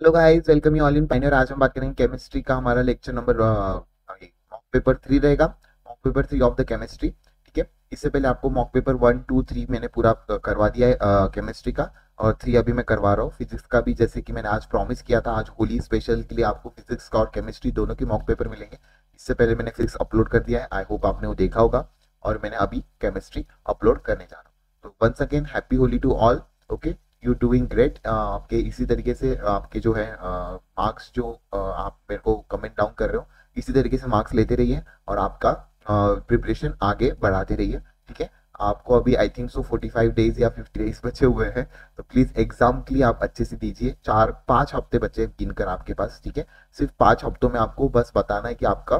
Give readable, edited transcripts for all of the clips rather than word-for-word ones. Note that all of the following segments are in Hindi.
Hello guys, welcome you all in pioneer. आज हम बात करेंगे केमिस्ट्री का। हमारा लेक्चर नंबर मॉक पेपर 3 रहेगा। Mock paper 3 of the chemistry. ठीक है, इससे पहले आपको मॉक पेपर 1 2 3 मैंने पूरा करवा दिया है केमिस्ट्री का, और 3 अभी मैं करवा रहा हूँ। फिजिक्स का भी जैसे कि मैंने आज प्रॉमिस किया था, आज होली स्पेशल के लिए आपको फिजिक्स का और केमिस्ट्री दोनों के मॉक पेपर मिलेंगे। इससे पहले मैंने फिजिक्स अपलोड कर दिया है, आई होप आपने वो देखा होगा, और मैंने अभी केमिस्ट्री अपलोड करने जा रहा हूँ। तो once again happy Holi to all. Okay, you doing great. आपके इसी तरीके से आपके जो है मार्क्स जो आप मेरे को कमेंट डाउन कर रहे हो, इसी तरीके से मार्क्स लेते रहिए और आपका प्रिपरेशन आगे बढ़ाते रहिए। ठीक है, आपको अभी आई थिंक सो 45 डेज या 50 डेज बचे हुए हैं, तो प्लीज एग्जाम के लिए आप अच्छे से दीजिए। 4 5 हफ्ते बचे गिनकर आपके पास। ठीक है, सिर्फ 5 हफ्तों में आपको बस बताना है कि आपका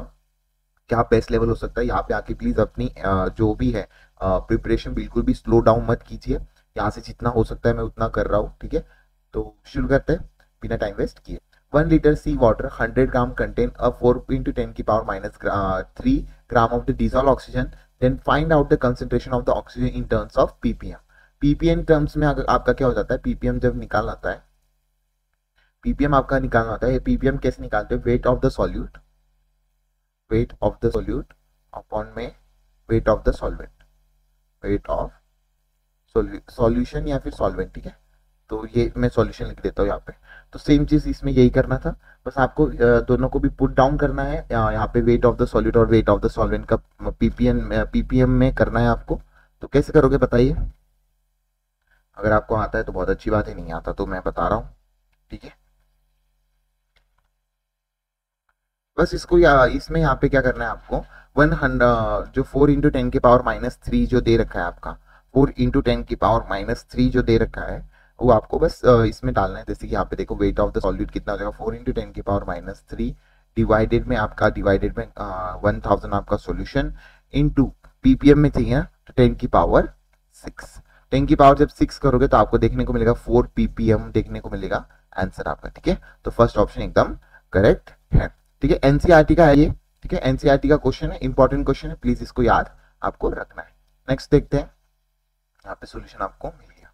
क्या बेस्ट लेवल हो सकता है। यहाँ पे आके प्लीज अपनी जो भी है प्रिपरेशन बिल्कुल भी स्लो डाउन मत कीजिए। यहाँ से जितना हो सकता है मैं उतना कर रहा हूँ। ठीक है, तो शुरू करते हैं बिना टाइम वेस्ट किए। 1 litre sea water 100 gram contain a 4 into 10 की power minus 3 gram of the dissolve oxygen. Then find out the concentration of the oxygen in terms of PPM. PPM terms में अगर आपका क्या हो जाता है, पीपीएम जब निकालना आता है, पीपीएम आपका निकालना होता है। पीपीएम कैसे निकालते हैं? Weight of the solute, weight of the solute upon में weight of the solvent, weight of solution या फिर सॉल्वेंट। ठीक है, तो ये मैं सॉल्यूशन लिख देता हूँ यहाँ पे। तो सेम चीज इसमें यही करना था, बस आपको दोनों को भी पुट डाउन करना है। यहाँ पे वेट ऑफ द सॉल्यूट और वेट ऑफ द सॉल्वेंट का पीपीएम में करना है आपको। तो कैसे करोगे बताइए? अगर आपको आता है तो बहुत अच्छी बात है, नहीं आता तो मैं बता रहा हूँ। ठीक है, बस इसको इसमें यहाँ पे क्या करना है आपको, 100 जो 4 into 10 की पावर माइनस 3 जो दे रखा है आपका, 4 into 10 की पावर माइनस 3 जो दे रखा है, वो आपको बस इसमें डालना है। जैसे कि यहाँ पे देखो वेट ऑफ द सॉल्यूट कितना हो जाएगा, 4 into 10 की पावर माइनस 3 डिवाइडेड में आपका, डिवाइडेड में 1000 आपका सॉल्यूशन इनटू पीपीएम में चाहिए ना, तो 10 की पावर 6। 10 की पावर जब 6 करोगे तो आपको देखने को मिलेगा 4 पीपीएम देखने को मिलेगा आंसर आपका। ठीक है, तो फर्स्ट ऑप्शन एकदम करेक्ट है। ठीक है, एनसीईआरटी का है ये। ठीक है, एनसीईआरटी का क्वेश्चन है, इंपॉर्टेंट क्वेश्चन है, प्लीज इसको याद आपको रखना है। नेक्स्ट देखते हैं, यहाँ पे सॉल्यूशन आपको मिल गया।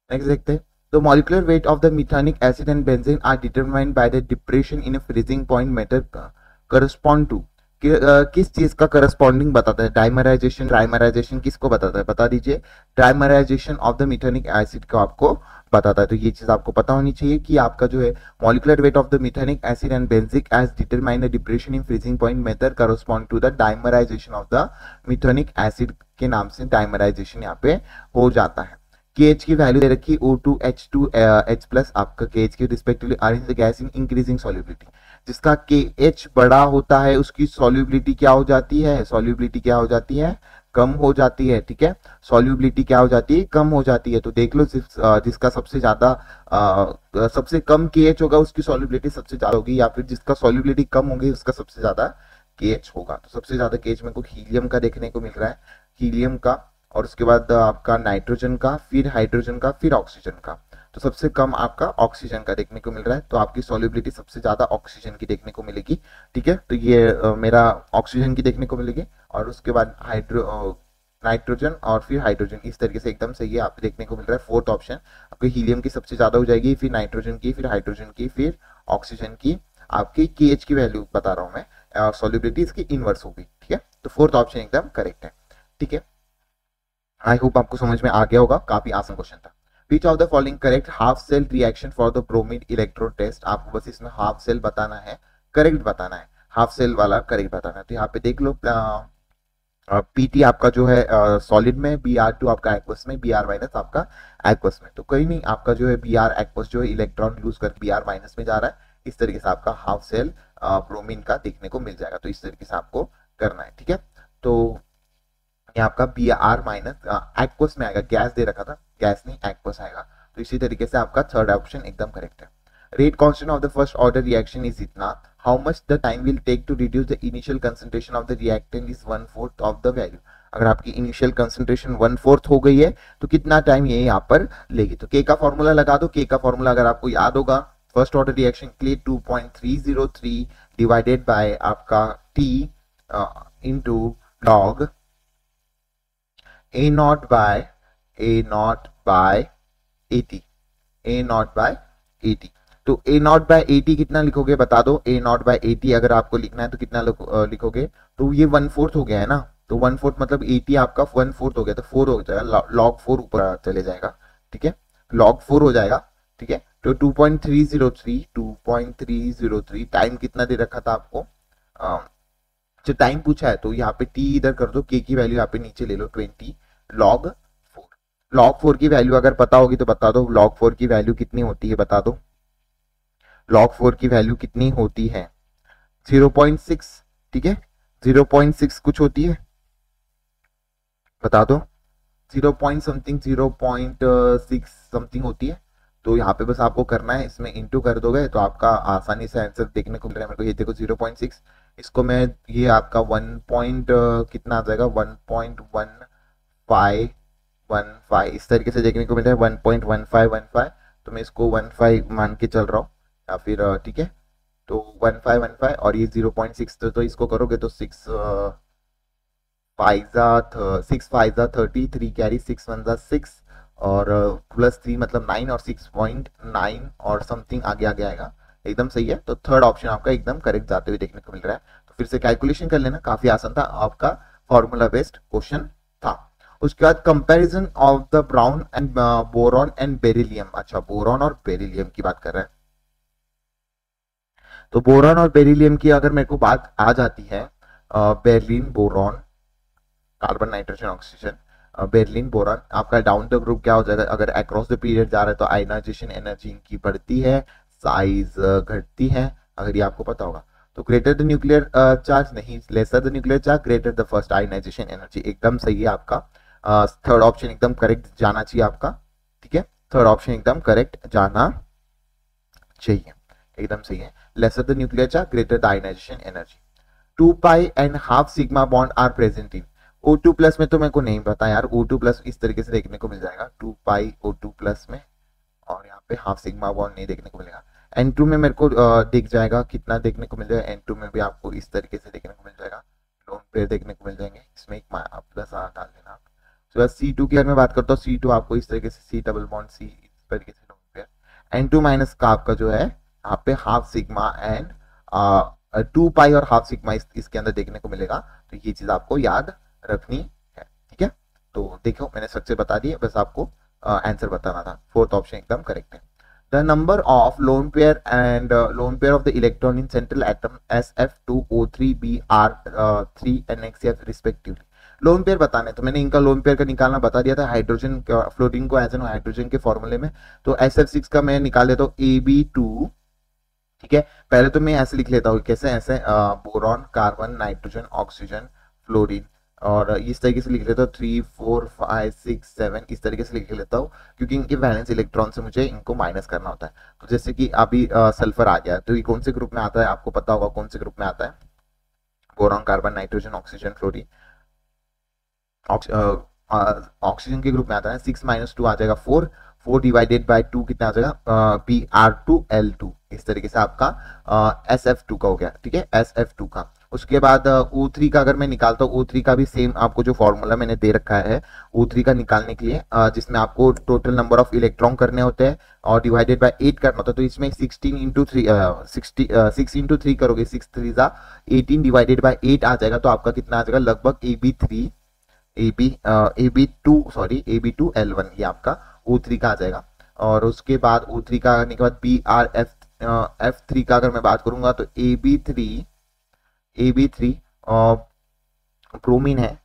नेक्स्ट देखते हैं, the molecular weight of the methanoic acid and benzene are determined by the depression in a freezing point method correspond to. किस चीज का करस्पॉन्डिंग बताता है? डाइमराइजेशन। डाइमराइजेशन किसको बताता है, बता दीजिए। Dimerisation of the methanoic acid को आपको बताता है। तो ये चीज आपको पता होनी चाहिए कि आपका जो है molecular weight of the methanoic acid and benzoic as determine the depression in freezing point method correspond to the dimerization of the methanoic acid के नाम से डाइमराइजेशन यहाँ पे हो जाता है। KH की वैल्यू दे रखी O2H2H प्लस, आपका KH के respectively are in the gas in increasing solubility. जिसका KH बड़ा होता है उसकी सॉल्युबिलिटी क्या हो जाती है? सॉल्युबिलिटी क्या हो जाती है? कम हो जाती है। ठीक है, सॉल्युबिलिटी क्या हो जाती है? कम हो जाती है। तो देख लो जिसका सबसे ज्यादा सबसे कम KH होगा उसकी सॉल्युबिलिटी सबसे ज्यादा होगी, या फिर जिसका सॉल्युबिलिटी कम होगी उसका सबसे ज्यादा KH होगा। तो सबसे ज्यादा KH मेरे को हीलियम का देखने को मिल रहा है, हीलियम का, और उसके बाद आपका नाइट्रोजन का, फिर हाइड्रोजन का, फिर ऑक्सीजन का। तो सबसे कम आपका ऑक्सीजन का देखने को मिल रहा है, तो आपकी सॉल्युबिलिटी सबसे ज्यादा ऑक्सीजन की देखने को मिलेगी। ठीक है, तो ये मेरा ऑक्सीजन की देखने को मिलेगी, और उसके बाद नाइट्रोजन और फिर हाइड्रोजन, इस तरीके से एकदम सही है। आप देखने को मिल रहा है फोर्थ ऑप्शन आपकी हीलियम की सबसे ज्यादा हो जाएगी, फिर नाइट्रोजन की, फिर हाइड्रोजन की, फिर ऑक्सीजन की। आपकी KH की वैल्यू बता रहा हूं मैं, और सॉल्युबिलिटी इसकी इनवर्स होगी। ठीक है, तो फोर्थ ऑप्शन एकदम करेक्ट है। ठीक है, आई होप आपको समझ में आ गया होगा, काफी आसान क्वेश्चन था। Which of the following correct half cell reaction for the bromine electrode test. आपको बस इसमें हाफ सेल बताना है, करेक्ट बताना है, हाफ सेल वाला करेक्ट बताना है। तो यहाँ पे देख लो, PT आपका जो है सॉलिड में, Br2 आपका एक्वस में, Br माइनस आपका एक्वस में। तो कहीं नहीं, आपका जो है Br एक्वस जो है इलेक्ट्रॉन लूज कर Br माइनस में जा रहा है। इस तरीके से आपका हाफ सेल ब्रोमीन का देखने को मिल जाएगा। तो इस तरीके से आपको करना है। ठीक है, तो ये आपका Br माइनस एक्वस में आएगा, गैस दे रखा था, गैस नहीं एक्वस आएगा। तो इसी तरीके से आपका थर्ड ऑप्शन एकदम करेक्ट है। Rate constant of the first order reaction is इतना, how much the time will take to reduce the initial concentration of the reactant is 1/4 of the value. अगर आपकी इनिशियल कंसंट्रेशन 1/4 हो गई है तो कितना टाइम ये यहाँ पर लेगी? तो K का फॉर्मूला लगा दो। K का फॉर्मूला अगर आपको याद होगा, फर्स्ट ऑर्डर रिएक्शन के लिए 2.303 डिवाइडेड बाय आपका T into log A naught by 80, A naught by 80। तो ए नॉट बाय 80 कितना लिखोगे बता दो, ए नॉट बाय 80 अगर आपको लिखना है तो कितना लिखोगे, तो ये 1/4 हो गया है ना, तो 1/4 मतलब 80 आपका 1/4 हो गया, तो 4 हो जाएगा, log 4 ऊपर चले जाएगा, ठीक है, log 4 हो जाएगा, ठीक है। तो 2.303 टाइम कितना दे रखा था आपको, जो टाइम पूछा है, तो यहाँ पे टी इधर कर दो, के की वैल्यू यहाँ पे नीचे ले लो 20 log 4। log 4 की वैल्यू अगर पता होगी तो बता दो, log 4 की वैल्यू कितनी होती है बता दो, log 4 की वैल्यू कितनी होती है, 0.6, ठीक है, 0.6 कुछ होती है, बता दो, 0 पॉइंट समथिंग, 0.6 समथिंग होती है। तो यहाँ पे बस आपको करना है, इसमें इंटू कर दोगे तो आपका आसानी से आंसर देखने को मिल रहा है मेरे को, ये देखो 0.6, इसको मैं, ये आपका 1 पॉइंट कितना आ जाएगा, 1.1515 इस तरीके से देखने को मिल रहा है, 1.1515, तो मैं इसको 15 मान के चल रहा हूँ, या फिर ठीक है, तो 1515 और ये 0.6, तो इसको करोगे तो 6 5 जा 30, 3 कैरी, 6 1 जा 6 और प्लस 3 मतलब 9 और 6.9 और समथिंग आगे आगे आएगा, एकदम सही है। तो थर्ड ऑप्शन आपका एकदम करेक्ट जाते हुए देखने को मिल रहा है। तो फिर से कैलकुलेशन कर लेना, काफी आसान था, आपका फॉर्मूला बेस्ड क्वेश्चन था। उसके बाद comparison of the brown and boron and beryllium, अच्छा बोरॉन और बेरिलियम की बात कर रहे हैं, तो बोरॉन और बेरिलियम की अगर मेरे को बात आ जाती है, beryllium boron carbon nitrogen oxygen, beryllium boron, आपका डाउन द ग्रुप क्या हो जाएगा, अगर अक्रॉस द पीरियड जा रहा है तो आयनाइजेशन एनर्जी इनकी बढ़ती है, साइज घटती है, अगर ये आपको पता होगा। तो ग्रेटर द न्यूक्लियर चार्ज नहीं, lesser the nuclear charge, greater the first ionization energy, एकदम सही है आपका, थर्ड ऑप्शन एकदम करेक्ट जाना चाहिए आपका, ठीक है, थर्ड ऑप्शन एकदम करेक्ट जाना चाहिए, एकदम सही है, lesser the nuclear charge, greater the ionization energy. 2 pi and half sigma bond are present in O2 plus में, तो मेरे को नहीं पता यार, O2 प्लस इस तरीके से देखने को मिल जाएगा 2 पाई O2 प्लस में, और यहाँ पे हाफ सिग्मा बॉन्ड नहीं देखने को मिलेगा। N2 में मेरे को दिख जाएगा, कितना देखने को मिल जाएगा, N2 में भी आपको इस तरीके से देखने को मिल जाएगा, लोन पेयर देखने को मिल जाएंगे, इसमें एक प्लस डाल देना। तो C2 की अगर मैं बात करता हूँ, C2 आपको इस तरीके से C डबल बॉन्ड C इस तरीके से लोन पेयर, N2 माइनस का आपका जो है यहाँ पे हाफ सिग्मा एंड 2 पाई और हाफ सिग्मा इसके अंदर देखने को मिलेगा, तो ये चीज आपको याद रखनी है, ठीक है। तो देखो मैंने स्ट्रक्चर बता दिए, बस आपको आंसर बताना था, फोर्थ ऑप्शन एकदम करेक्ट है। The number of lone pair and lone pair of the electron in central atom SF2O3Br3 NXF respectively, lone pair बताने, तो मैंने इनका लोन पेयर का निकालना बता दिया था हाइड्रोजन फ्लोरीन को एज एन हाइड्रोजन के फॉर्मूले में, तो SF6 का मैं निकाल देता हूँ AB2, ठीक है, पहले तो मैं ऐसे लिख लेता हूँ, कैसे ऐसे, boron carbon nitrogen oxygen fluorine, और इस तरीके से लिख लेता हूँ 3 4 5 6 7 इस तरीके से लिख लेता हूँ, क्योंकि इनके वैलेंस इलेक्ट्रॉन से मुझे इनको माइनस करना होता है। तो जैसे कि अभी सल्फर आ गया, तो ये कौन से ग्रुप में आता है, आपको पता होगा कौन से ग्रुप में आता है, boron carbon nitrogen oxygen fluorine, oxygen के ग्रुप में आता है, 6 - 2 आ जाएगा 4, 4 डिवाइडेड बाय 2 कितना आ जाएगा, Br2L2, इस तरीके से आपका SF2 का हो गया, ठीक है, SF2 का। उसके बाद O3 का अगर मैं निकालता हूँ, O3 का भी सेम आपको जो फॉर्मूला मैंने दे रखा है O3 का निकालने के लिए, जिसमें आपको टोटल नंबर ऑफ इलेक्ट्रॉन करने होते हैं और डिवाइडेड बाय 8 करना होता है, तो इसमें 16 इंटू 3 6 इंटू 3 करोगे, 6 3 जा 18 डिवाइडेड बाय 8 आ जाएगा, तो आपका कितना आ जाएगा लगभग AB2L1 ये आपका O3 का आ जाएगा। और उसके बाद O3 का आने के बाद F3 का अगर मैं बात करूंगा तो AB3 ब्रोमीन है,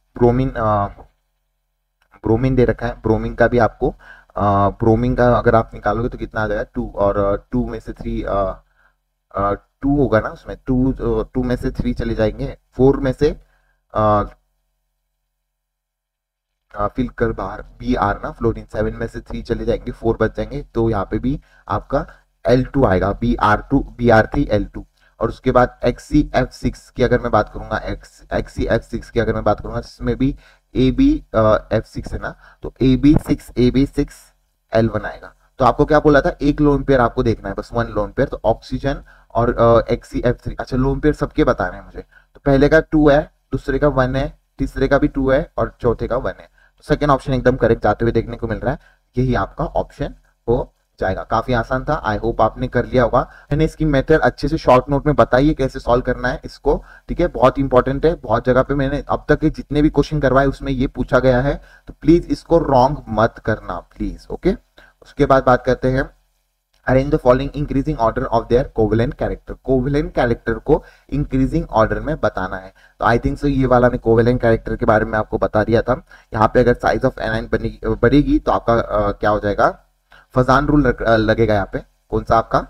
ब्रोमीन दे रखा है, ब्रोमीन का भी आपको ब्रोमीन का अगर आप निकालोगे तो कितना आ जाएगा 2, और 2 में से 3 2 होगा ना उसमें, 2 में से 3 चले जाएंगे, 4 में से फिल कर बाहर Br ना फ्लोरीन, 7 में से 3 चले जाएंगे, 4 बच जाएंगे, तो यहाँ पे भी आपका L2 आएगा, Br3L2। और उसके बाद XCF6 की अगर मैं बात करूंगा, XCF6 की अगर मैं बात करूंगा, इसमें भी AbF6 है ना, तो AB6L1 आएगा। तो आपको क्या बोला था, एक लोन पेयर आपको देखना है, बस 1 लोन पेयर, तो ऑक्सीजन और XCF3, अच्छा लोन पेयर सबके बताने हैं मुझे, तो पहले का 2 है, दूसरे का 1 है, तीसरे का भी 2 है और चौथे का 1 है, तो सेकेंड ऑप्शन एकदम करेक्ट जाते हुए देखने को मिल रहा है, यही आपका ऑप्शन हो जाएगा। काफी आसान था, आई होप आपने कर लिया होगा। मैंने इसकी मेथड अच्छे से शॉर्ट नोट में बताई है कैसे सॉल्व करना है इसको, ठीक है। बहुत इंपॉर्टेंट है, बहुत जगह पे मैंने अब तक के जितने भी क्वेश्चन करवाए उसमें ये पूछा गया है, तो प्लीज इसको रॉन्ग मत करना प्लीज, ओके। उसके बाद बात करते हैं arrange the following increasing order of there covalent character. Covalent character को इंक्रीजिंग ऑर्डर में बताना है। तो आई थिंक सो ये वाला मैं कोवेलेंट कैरेक्टर के बारे में आपको बता दिया था। यहाँ पे अगर साइज ऑफ एनाइन बढ़ेगी तो आपका क्या हो जाएगा, फजान रूल लगेगा यहाँ पे। कौन सा आपका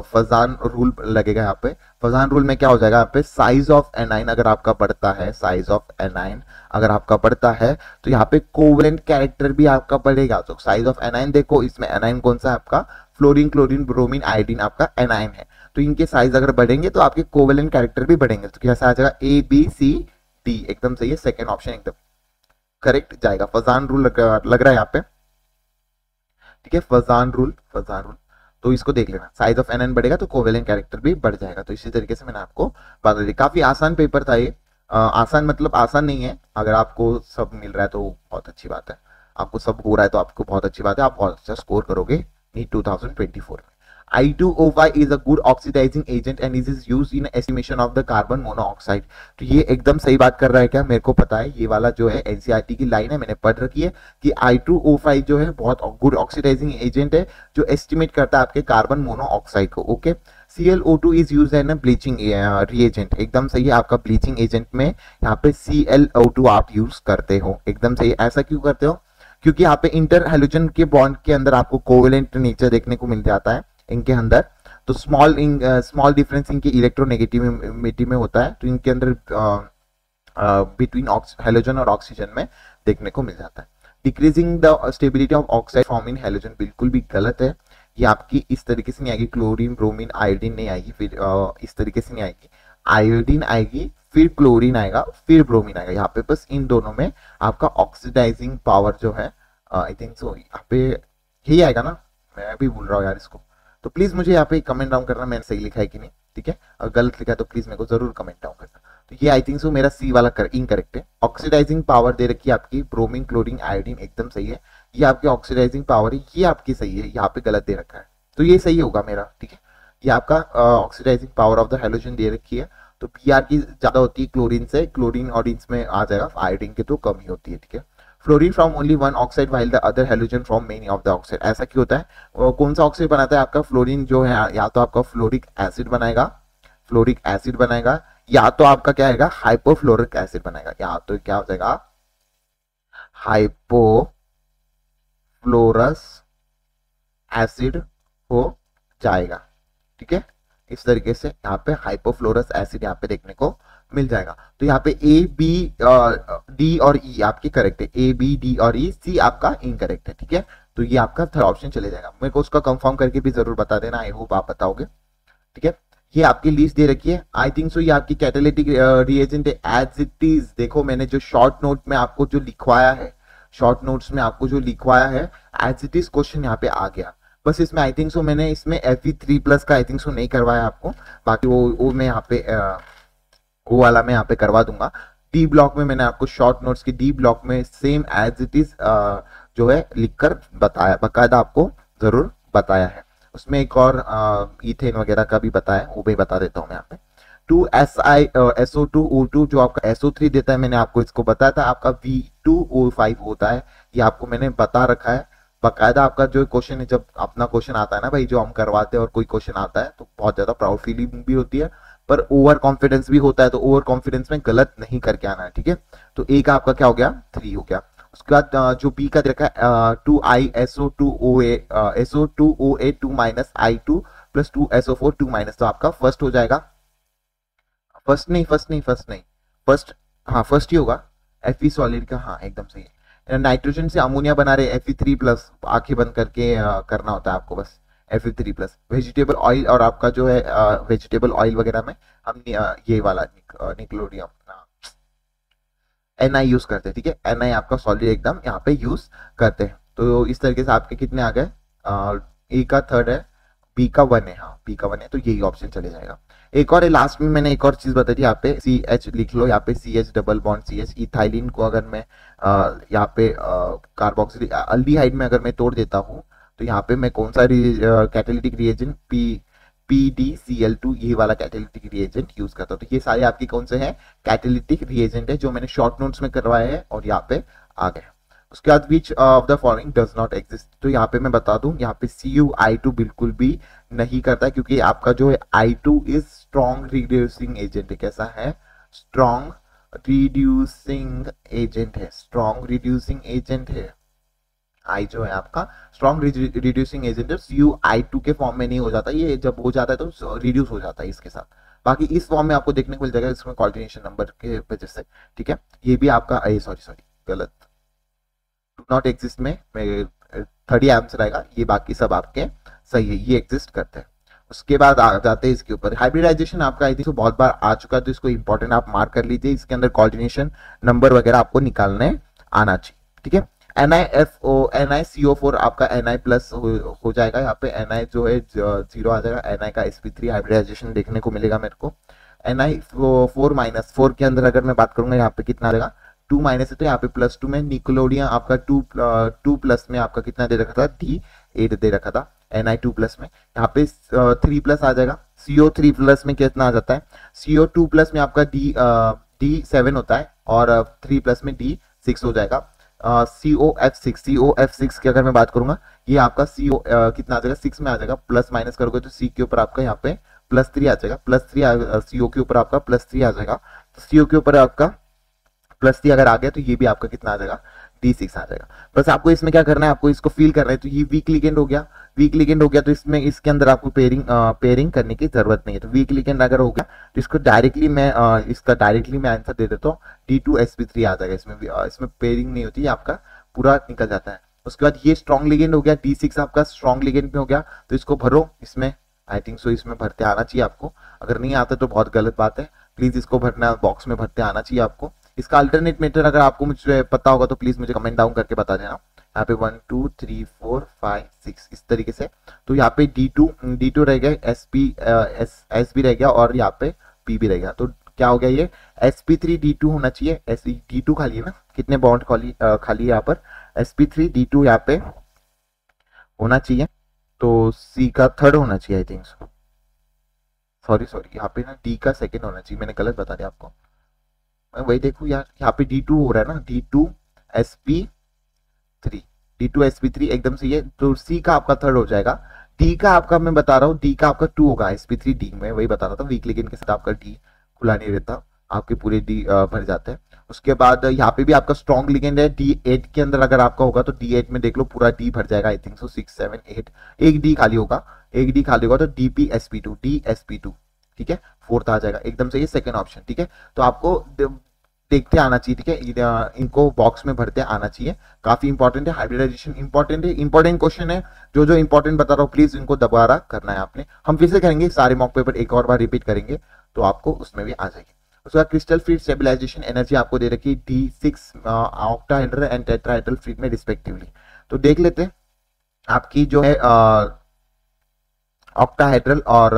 फजान रूल लगेगा यहाँ पे। फजान रूल में क्या हो जाएगा, यहाँ पे साइज ऑफ एनाइन अगर आपका बढ़ता है, साइज ऑफ एनाइन अगर आपका बढ़ता है तो यहाँ पे कोवेलेंट कैरेक्टर भी आपका बढ़ेगा। तो साइज ऑफ एनाइन देखो, इसमें एनाइन कौन सा है आपका, फ्लोरीन, क्लोरीन, ब्रोमीन, आयोडीन आपका एनाइन है। तो इनके साइज अगर बढ़ेंगे तो आपके कोवेलेंट कैरेक्टर भी बढ़ेंगे। तो कैसा आ जाएगा, ए बी सी डी, एकदम सही है, सेकेंड ऑप्शन एकदम करेक्ट जाएगा। फजान रूल लग रहा है यहाँ पे, ठीक है। फजान रूल, फजान रूल, तो इसको देख लेना, साइज ऑफ एनएन बढ़ेगा तो कोवेलेंट कैरेक्टर भी बढ़ जाएगा। तो इसी तरीके से मैंने आपको बता दी। काफी आसान पेपर था ये। आसान मतलब आसान नहीं है, अगर आपको सब मिल रहा है तो बहुत अच्छी बात है, आपको सब हो रहा है तो आपको बहुत अच्छी बात है, आप बहुत अच्छा स्कोर करोगे नीट 2024 में। I2O5 is a good oxidizing agent and is used in estimation of the carbon monoxide। तो ये एकदम सही बात कर रहा है क्या, मेरे को पता है। ये वाला जो है एनसीईआरटी की लाइन है, मैंने पढ़ रखी है कि I2O5 जो है बहुत गुड ऑक्सीडाइजिंग एजेंट है जो एस्टिमेट करता है आपके कार्बन मोनोऑक्साइड को, okay. ClO2 is use N bleaching reagent, एकदम सही है। आपका ब्लीचिंग एजेंट में यहाँ पे ClO2 आप यूज करते हो, एकदम सही। ऐसा क्यों करते हो, क्योंकि यहाँ पे इंटर हैलोजन के बॉन्ड के अंदर आपको कोवेलेंट नेचर देखने को मिल जाता है इनके अंदर। तो स्मॉल डिफरेंस इनके इलेक्ट्रोनेगेटिविटी में होता है, तो इनके अंदर बिटवीन हैलोजन और ऑक्सीजन में देखने को मिल जाता है। Decreasing the stability of oxide form in halogen, बिल्कुल भी गलत है। ये आपकी इस तरीके से नहीं आएगी, क्लोरीन, ब्रोमीन, आयोडीन नहीं आएगी, फिर इस तरीके से नहीं आएगी। आयोडीन आएगी, फिर क्लोरीन आएगा, फिर ब्रोमीन आएगा। यहाँ पे बस इन दोनों में आपका ऑक्सीडाइजिंग पावर जो है, आई थिंक सो यहाँ पे यही आएगा ना, मैं भी भूल रहा हूँ यार इसको। तो प्लीज मुझे यहाँ पे कमेंट डाउन करना मैंने सही लिखा है कि नहीं, ठीक है। अगर गलत लिखा है तो प्लीज मेरे को जरूर कमेंट डाउन करना। तो ये आई थिंक सो मेरा सी वाला इनकरेक्ट है। ऑक्सीडाइजिंग पावर दे रखी है आपकी ब्रोमीन, क्लोरीन, आयोडीन, एकदम सही है। ये आपकी ऑक्सीडाइजिंग पावर है, ये आपकी सही है, यहाँ पे गलत दे रखा है, तो ये सही होगा मेरा, ठीक है। ये आपका oxidizing power of the halogen दे रखी है, तो पीआर की ज्यादा होती है क्लोरीन से, क्लोरीन और इसमें आ जाएगा, आयोडीन की तो कम ही होती है, ठीक है। Fluorine from only one oxide while the other halogen from many of the oxide. ऐसा क्यों होता है, कौन सा ऑक्साइड बनाता है आपका, फ्लोरीन जो है या तो आपका फ्लोरिक एसिड बनाएगा, फ्लोरिक एसिड बनाएगा, या तो आपका क्या आएगा, हाइपोफ्लोरिक एसिड बनाएगा, या तो क्या हो जाएगा, हाइपोफ्लोरस एसिड हो जाएगा, ठीक है। इस तरीके से यहाँ पे हाइपोफ्लोरस एसिड यहाँ पे देखने को मिल जाएगा। तो यहाँ पे ए बी डी और ई आपके करेक्ट है, ए बी डी और ई, सी आपका इनकरेक्ट है, ठीक है। तो ये आपका थर्ड ऑप्शन चले जाएगा। मेरे को उसका कंफर्म करके भी जरूर बता देना, आई होप आप बताओगे, ठीक है। ये आपकी लिस्ट दे रखी है, आई थिंक सो ये आपकी कैटालिटिक रिएजेंट है एज इट इज। देखो मैंने जो शॉर्ट नोट में आपको जो लिखवाया है, शॉर्ट नोट्स में आपको जो लिखवाया है एज इट इज क्वेश्चन यहाँ पे आ गया। बस इसमें आई थिंक सो मैंने इसमें Fe3+ का आई थिंक सो नहीं करवाया आपको, बाकी वो मैं यहाँ पे वो वाला मैं यहाँ पे करवा दूंगा। डी ब्लॉक में मैंने आपको शॉर्ट नोट्स की डी ब्लॉक में सेम एज इट इज जो है लिखकर बताया, बकायदा आपको जरूर बताया है। उसमें एक और इथेन वगैरह का भी बताया, वो भी बता देता हूँ मैं यहाँ पे। 2SO2O2 जो आपका SO3 देता है, मैंने आपको इसको बताया था, आपका V2O5 होता है, ये आपको मैंने बता रखा है बकायदा। आपका जो क्वेश्चन है, जब अपना क्वेश्चन आता है ना भाई, जो हम करवाते हैं और कोई क्वेश्चन आता है तो बहुत ज्यादा प्राउड फीलिंग भी होती है, पर ओवर कॉन्फिडेंस भी होता है। तो ओवर कॉन्फिडेंस में गलत नहीं करके आना है, ठीक है। तो ए का आपका क्या हो गया, 3 हो गया। उसके बाद जो बी का देखा है 2ISO2OA2 I2 + 2SO4 2-, तो आपका फर्स्ट हो जाएगा। फर्स्ट नहीं, फर्स्ट हाँ फर्स्ट ही होगा, Fe सॉलिड का, हाँ एकदम सही है। नाइट्रोजन से अमोनिया बना रहे Fe3+, आंखें बंद करके करना होता है आपको बस Fe3+। वेजिटेबल ऑयल और आपका जो है वेजिटेबल ऑयल वगैरह में हम ये वाला निक्लोडियम Na यूज करते हैं, ठीक है। Na आपका सॉलिड एकदम यहाँ पे यूज करते हैं। तो इस तरीके से आपके कितने आ गए, ए का 3 है, बी का 1 है, हाँ बी का 1 है, तो यही ऑप्शन चले जाएगा। एक और लास्ट में मैंने एक और चीज बताई थी, यहाँ पे CH लिख लो, यहाँ पे CH double bond CH। Ethylene को अगर मैं यहाँ पे कार्बोक्सिल अल्डिहाइड में अगर मैं तोड़ देता हूँ तो यहाँ पे मैं कौन सा कैटालिटिक रिएजेंट PDCl2 ये वाला कैटालिटिक रिएजेंट यूज करता हूँ। तो ये सारे आपके कौन से हैं कैटालिटिक रिएजेंट है जो मैंने शॉर्ट नोट्स में करवाए हैं और यहाँ पे आ गए। उसके बाद which of the following does not exist, तो यहाँ पे मैं बता दूं यहाँ पे CuI2 बिल्कुल भी नहीं करता है क्योंकि आपका जो है I2 is strong reducing agent है। कैसा है? स्ट्रॉन्ग रिड्यूसिंग एजेंट है, स्ट्रॉन्ग रिड्यूसिंग एजेंट है। आई जो है आपका स्ट्रॉन्ग रिड्यूसिंग एजेंट है, CuI2 के फॉर्म में नहीं हो जाता, ये जब हो जाता है तो रिड्यूस हो जाता है इसके साथ। बाकी इस फॉर्म में आपको देखने को मिल जाएगा इसमें कोऑर्डिनेशन नंबर के वजह से, ठीक है। ये भी आपका सॉरी गलत, डू नॉट एग्जिस्ट में 30 आंसर आएगा, ये बाकी सब आपके सही है, ये एग्जिस्ट करते हैं। उसके बाद आ जाते हैं इसके ऊपर हाइब्रिडाइजेशन आपका आई थिंक तो बहुत बार आ चुका है, तो इसको इंपॉर्टेंट आप मार्क कर लीजिए। इसके अंदर कोऑर्डिनेशन नंबर वगैरह आपको निकालने आना चाहिए, ठीक है। NiCO4 आपका Na प्लस हो जाएगा, यहाँ पे Na जो है 0 आ जाएगा, Na का sp3 हाइब्रिडाइजेशन देखने को मिलेगा मेरे को। Ni4 माइनस 4 के अंदर अगर मैं बात करूंगा यहाँ पे कितना आ जाएगा 2 माइनस है, तो यहाँ पे +2 में निकोलोडिया आपका 2 प्लस में आपका कितना दे रखा था D8 दे रखा था, Ni2 प्लस में यहाँ पे 3 प्लस आ जाएगा। CO3 प्लस में कितना आ जाता है, CO2 प्लस में आपका D7 होता है और 3 प्लस में D6 हो जाएगा। COF6 की अगर मैं बात करूंगा ये आपका CO कितना आ जाएगा 6 में आ जाएगा, प्लस माइनस करोगे तो C के ऊपर आपका यहाँ पे +3 आ जाएगा, +3 CO के ऊपर आपका +3 आ जाएगा, तो CO के ऊपर आपका +3 अगर आ गया तो ये भी आपका कितना आ जाएगा D6 आ जाएगा। बस आपको इसमें क्या करना है, आपको इसको फील करना है। तो ये वीक लिगेंड हो गया, वीक लिगेंड हो गया तो इसमें इसके अंदर आपको पेयरिंग करने की जरूरत नहीं है। तो वीक लिगेंड अगर हो गया तो इसको डायरेक्टली मैं आंसर दे देता हूँ, D2sp3 आ जाएगा। इसमें पेयरिंग नहीं होती, आपका पूरा निकल जाता है। उसके बाद ये स्ट्रॉन्ग लिगेंड हो गया, D6 आपका स्ट्रॉन्ग लिगेंड में हो गया, तो इसको भरो इसमें, आई थिंक सो इसमें भरते आना चाहिए आपको। अगर नहीं आता तो बहुत गलत बात है, प्लीज इसको भरना बॉक्स में भरते आना चाहिए आपको। इसका अल्टरनेट मेथड अगर आपको मुझे पता होगा तो प्लीज मुझे कमेंट डाउन करके बता देना। यहाँ पे 1 2 3 4 5 6 इस तरीके से, तो यहाँ पे D2 रह गया, S भी रह गया और यहाँ पे P भी रह गया। तो क्या हो गया, ये sp3d2 होना चाहिए। D2 खाली है ना, कितने बॉन्ड खाली है यहाँ पर, sp3d2 यहाँ पे होना चाहिए, तो C का थर्ड होना चाहिए आई थिंक सॉरी यहाँ पे ना D का सेकंड होना चाहिए, मैंने गलत बता दिया आपको। मैं वही देखूं यार, यहाँ पे D2 हो रहा है ना, D2 sp3 एकदम से ये, तो C का आपका थर्ड हो जाएगा। D का आपका मैं बता रहा हूँ, D का आपका 2 होगा, sp3D में वही बता रहा था, वीक लिगेंड के साथ आपका D खुला नहीं रहता, आपके पूरे D भर जाते हैं। उसके बाद यहाँ पे भी आपका स्ट्रॉन्ग लिगेंड है, D8 के अंदर अगर आपका होगा तो D8 में देख लो पूरा D भर जाएगा, आई थिंक सो 6 7 8, एक D खाली होगा तो DsP2 ठीक है, फोर्थ आ जाएगा एकदम से, ये सेकंड ऑप्शन, ठीक है। तो आपको देखते आना चाहिए, ठीक है, इनको बॉक्स में भरते आना चाहिए, काफी इंपॉर्टेंट है। हाइब्रिडाइजेशन इंपॉर्टेंट है, इंपॉर्टेंट क्वेश्चन है, जो इंपॉर्टेंट बता रहा हूँ प्लीज इनको दोबारा करना है आपने। हम फिर से करेंगे सारे मॉक पेपर एक और बार रिपीट करेंगे तो आपको उसमें भी आ जाएगी। उसके बाद क्रिस्टल फीड स्टेबलाइजेशन एनर्जी आपको दे रखी D6 octahedral and tetrahedral feed में रिस्पेक्टिवली। तो देख लेते हैं आपकी जो है ऑक्टाहेड्रल और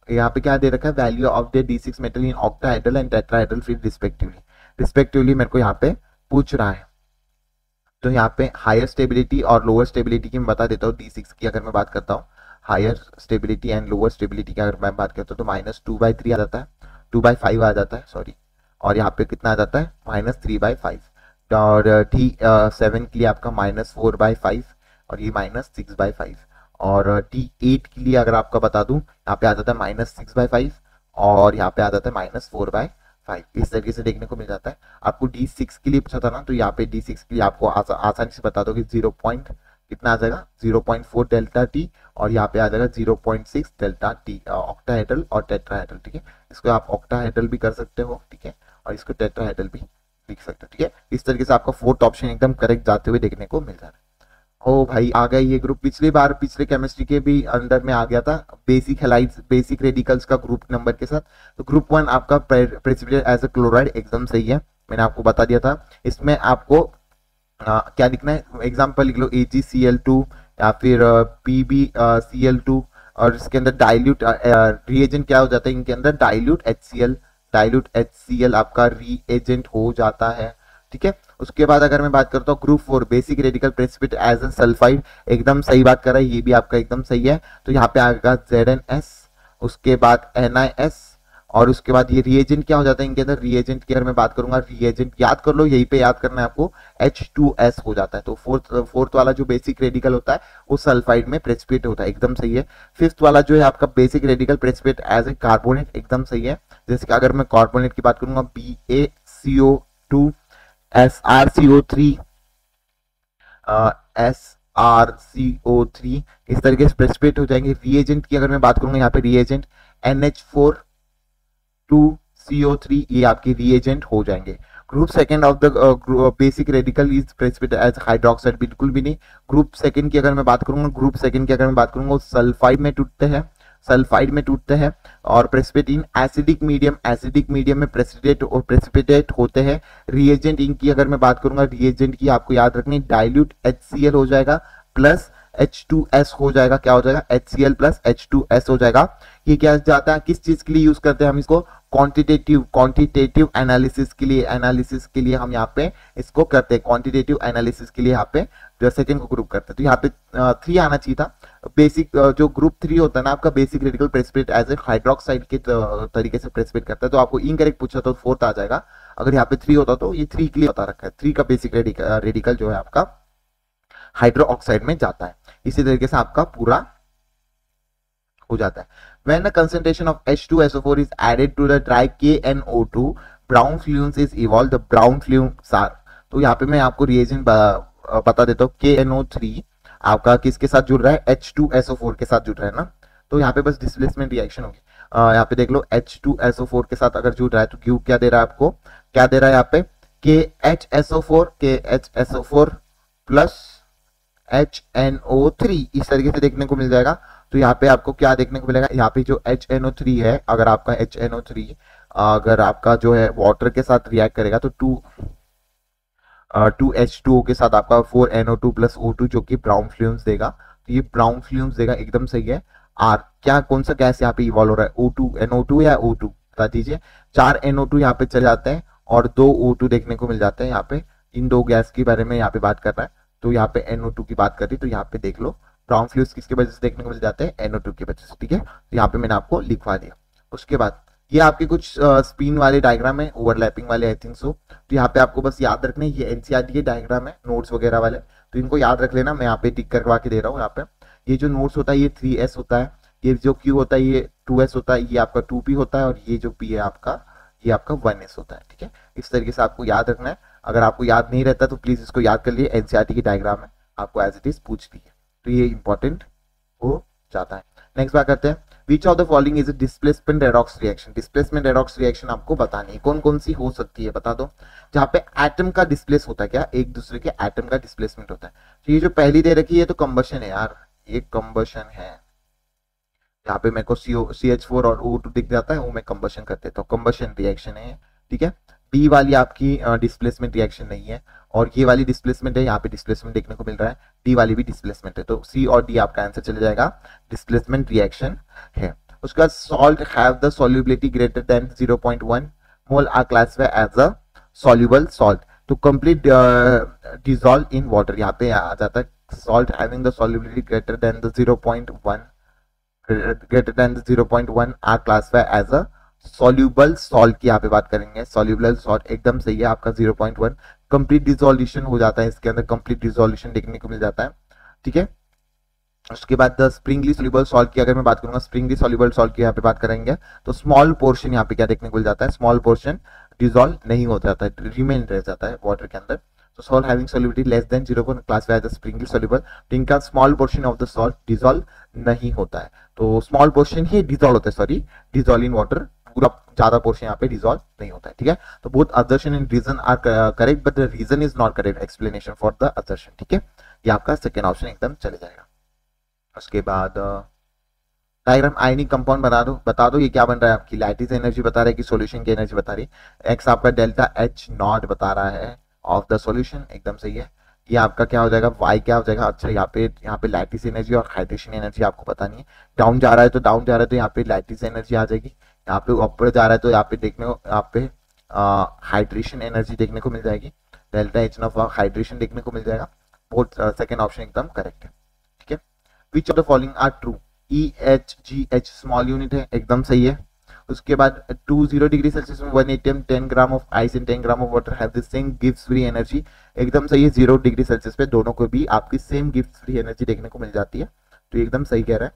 यहाँ पे क्या दे रखा है, value of the D6 metal in octahedral and tetrahedral feed respectively मेरे को यहाँ पे पूछ रहा है। तो यहाँ पे हायर स्टेबिलिटी और लोअर स्टेबिलिटी की मैं बता देता हूँ। D6 की अगर मैं बात करता हूँ, higher stability and lower stability की अगर मैं बात करता हूँ तो -2/3 आ जाता है, 2/5 आ जाता है सॉरी, और यहाँ पे कितना आ जाता है -3/5, और D7 के लिए आपका -4/5 और ये -6/5, और D8 के लिए अगर आपका बता दूं यहाँ पे आ जाता है -6/5 और यहाँ पे आ जाता है -4/5, इस तरीके से देखने को मिल जाता है। आपको D6 के लिए पूछा था ना, तो यहाँ पे D6 के लिए आपको आसानी से बता दो कि 0 पॉइंट कितना आ जाएगा 0.4 डेल्टा T, और यहाँ पे आ जाएगा 0.6 डेल्टा T ऑक्टाहेड्रल और टेट्राहेड्रल, ठीक है। इसको आप ऑक्टाहेड्रल भी कर सकते हो, ठीक है, और इसको टेट्राहेड्रल भी लिख सकते हो, ठीक है। इस तरीके से आपका फोर्थ ऑप्शन एकदम करेक्ट जाते हुए देखने को मिल जा रहा है। ओ भाई आ गया ये ग्रुप, पिछले केमिस्ट्री के भी अंदर में आ गया था, बेसिक हैलाइड्स बेसिक रेडिकल्स का ग्रुप नंबर के साथ। तो ग्रुप 1 आपका प्रेसिपिटेट एज अ क्लोराइड एकदम सही है, मैंने आपको बता दिया था। इसमें आपको क्या लिखना है, एग्जाम्पल लिख लो AgCl2 या फिर PbCl2, और इसके अंदर डाइल्यूट रिएजेंट क्या हो जाता है, इनके अंदर डाइल्यूट HCl आपका रिएजेंट हो जाता है, ठीक है। उसके बाद अगर मैं बात करता हूँ group 4 basic radical precipitate as a sulphide, एकदम सही बात कर रहा है, ये भी आपका एकदम सही है। तो यहाँ पे आएगा ZnS, उसके बाद NiS, और उसके बाद ये रिएजेंट क्या हो जाता है इनके अंदर, रिएजेंट की अगर मैं बात करूंगा, रिएजेंट याद कर लो, यहीं पे याद करना है आपको, H2S हो जाता है। तो फोर्थ वाला जो बेसिक रेडिकल होता है वो सल्फाइड में प्रेसिपिटेट होता है, एकदम सही है। फिफ्थ वाला जो है आपका basic radical precipitate as a carbonate, एकदम सही है। जैसे कि अगर मैं कार्बोनेट की बात करूंगा, BaCO2, SrCO3, SrCO3, इस तरीके से प्रेसिपिटेट हो जाएंगे। रिएजेंट की अगर मैं बात करूंगा, यहाँ पे रिएजेंट NH4 2CO3, ये आपके रिएजेंट हो जाएंगे। Group second of the basic radical is precipitate as hydroxide, बिल्कुल भी नहीं। ग्रुप सेकंड की अगर मैं बात करूंगा, वो सल्फाइड में टूटते हैं और प्रेसिपिटेट इन एसिडिक मीडियम में प्रेसिपिटेट होते हैं। रिएजेंट इनकी अगर मैं बात करूंगा, रिएजेंट की आपको याद रखनी, डाइल्यूट HCl हो जाएगा प्लस H2S हो जाएगा, क्या हो जाएगा, HCl प्लस H2S हो जाएगा। ये क्या जाता है, किस चीज के लिए यूज करते हैं हम इसको, क्वांटिटेटिव एनालिसिस के लिए हम यहाँ पे इसको करते हैं, क्वांटिटेटिव एनालिसिस के लिए यहाँ पे जो सेकंड को ग्रुप करते हैं। तो यहाँ पे 3 आना चाहिए था। बेसिक जो ग्रुप 3 होता है ना आपका, basic radical precipitate as a hydroxide के तरीके से प्रेसिपिटेट करता है। तो आपको इनकरेक्ट पूछा तो 4th आ जाएगा। अगर यहाँ पे 3 होता तो ये 3 के लिए बता रखा है, 3 का बेसिक रेडिकल जो है आपका हाइड्रो ऑक्साइड में जाता है। इसी तरीके से आपका पूरा हो जाता है। When the concentration of H2SO4 is added to the dry KNO2, brown fumes is evolved. The brown fumes are, तो यहाँ पे मैं आपको रिएजेंट बता देता हूँ। KNO3 आपका किसके साथ जुड़ रहा है, H2SO4 के साथ जुड़ रहा है ना। तो यहाँ पे बस डिस्प्लेसमेंट रिएक्शन होगी। यहाँ पे देख लो, H2SO4 के साथ अगर जुड़ रहा है तो Q क्या दे रहा है आपको, क्या दे रहा है यहाँ पे, KHSO4 प्लस HNO3, इस तरीके से देखने को मिल जाएगा। तो यहाँ पे आपको क्या देखने को मिलेगा, यहाँ पे जो HNO3 है, अगर आपका HNO3 अगर आपका जो है वाटर के साथ रिएक्ट करेगा तो 2H2O के साथ आपका 4NO2 प्लस O2 जो कि ब्राउन फ्लूम्स देगा। तो ये ब्राउन फ्लूम्स देगा, एकदम सही है। R क्या, कौन सा गैस यहाँ पे इवॉल्व हो रहा है, O2 NO2 या O2 बता दीजिए। 4 NO2 यहाँ पे चले जाते हैं और 2 O2 देखने को मिल जाते हैं। यहाँ पे इन 2 गैस के बारे में यहाँ पे बात कर रहा है। तो यहाँ पे NO2 की बात करी, तो यहाँ पे देख लो ब्राउन फ्लूइड्स किसकी वजह से देखने को मिल जाते हैं, NO2 की वजह से, ठीक है। तो यहाँ पे मैंने आपको लिखवा दिया। उसके बाद ये आपके कुछ स्पिन वाले डायग्राम है, ओवरलैपिंग वाले, आई थिंक सो। तो यहाँ पे आपको बस याद रखने, ये NCERT के डायग्राम है, नोट्स वगैरह वाले, तो इनको याद रख लेना। मैं यहाँ पे टिक करवा के दे रहा हूँ। यहाँ पे ये जो नोट्स होता है ये 3S होता है, ये जो Q होता है ये 2S होता है, ये आपका 2P होता है, और ये जो P है आपका, ये आपका 1S होता है, ठीक है। इस तरीके से आपको याद रखना है। अगर आपको याद नहीं रहता तो प्लीज इसको याद कर लिए, NCERT की डायग्राम है, आपको एज इट इज पूछ दी है, तो ये इंपॉर्टेंट हो जाता है। नेक्स्ट बात करते हैं, विच of the following is displacement redox reaction. Displacement redox reaction आपको बतानी है, कौन कौन सी हो सकती है बता दो। जहाँ पे एटम का डिस्प्लेस होता है, क्या एक दूसरे के एटम का डिस्प्लेसमेंट होता है। तो ये जो पहली दे रखी है तो कंबशन है यार, ये कंबशन है। यहाँ पे मेरे को CH4 और O2 दिख जाता है, वो मैं कंबशन करते तो कंबशन रिएक्शन है, ठीक है। डी वाली आपकी डिस्प्लेसमेंट रिएक्शन नहीं है, और ये वाली डिस्प्लेसमेंट है, यहाँ पे डिस्प्लेसमेंट देखने को मिल रहा है, डी वाली भी डिस्प्लेसमेंट है। तो सी और डी आपका आंसर चले जाएगा, डिस्प्लेसमेंट रिएक्शन है। उसके बाद salt have the solubility greater than 0.1 mole are classified as a soluble salt to complete dissolve in water. यहाँ पे आ जाता है salt having the solubility greater than the 0.1 are classified as a soluble salt की यहाँ पे बात करेंगे। सॉल्युबल सॉल्ट एकदम सही है आपका 0.1। कंप्लीट डिसोल्यूशन हो जाता है, इसके अंदर कंप्लीट डिसोल्यूशन देखने को मिल जाता है, ठीक है। उसके बाद द स्प्रिंगली सॉल्युबल सॉल्ट की अगर मैं बात करूंगा, स्प्रिंगली सॉल्युबल सॉल्ट की यहाँ पे बात करेंगे तो स्मॉल पोर्शन यहाँ पे क्या देखने को मिल जाता है, स्मॉल पोर्शन डिसॉल्व नहीं हो जाता है, रिमेन रह जाता है वाटर के अंदर। तो salt having solubility less than 0.1 classified as sparingly soluble, तो इनका small portion of the salt dissolve नहीं होता है। तो स्मॉल पोर्शन ही डिसॉल्व होता है, सॉरी डिसॉल्व इन वाटर, पूरा ज्यादा पोर्शन यहाँ पे डिसॉल्व नहीं होता है, ठीक है। तो both assertion and reason are correct but the reason is not correct explanation for the assertion, ठीक है। ये आपका सेकेंड ऑप्शन एकदम चले जाएगा। उसके बाद डायग्राम आयनिक कंपाउंड बता दो ये क्या बन रहा है आपकी, लैटिस एनर्जी बता रहा है कि सॉल्यूशन की एनर्जी बता रही है। एक्स आपका डेल्टा H नॉट बता रहा है ऑफ द सॉल्यूशन, एकदम सही है। ये आपका क्या हो जाएगा, y क्या हो जाएगा, अच्छा यहाँ पे लैटिस एनर्जी और हाइड्रेशन एनर्जी आपको पता नहीं है। डाउन जा रहा है तो यहाँ पे लैटिस एनर्जी आ जाएगी, यहाँ पे ऊपर जा रहा है तो यहाँ पे देखने को यहाँ पे हाइड्रेशन एनर्जी देखने को मिल जाएगी। डेल्टा एच ऑफ हाइड्रेशन देखने को मिल जाएगा। बहुत सेकेंड ऑप्शन एकदम करेक्ट है, ठीक है। Which of the following are true, E H G H small unit है, एकदम सही है। उसके बाद 20 डिग्री सेल्सियस में 1 atom 10 gram of ice and 10 gram of water have the same gives free energy, एकदम सही है। 0 डिग्री सेल्सियस पे दोनों को भी आपकी सेम गिव्स फ्री एनर्जी देखने को मिल जाती है, तो एकदम सही कह रहा है।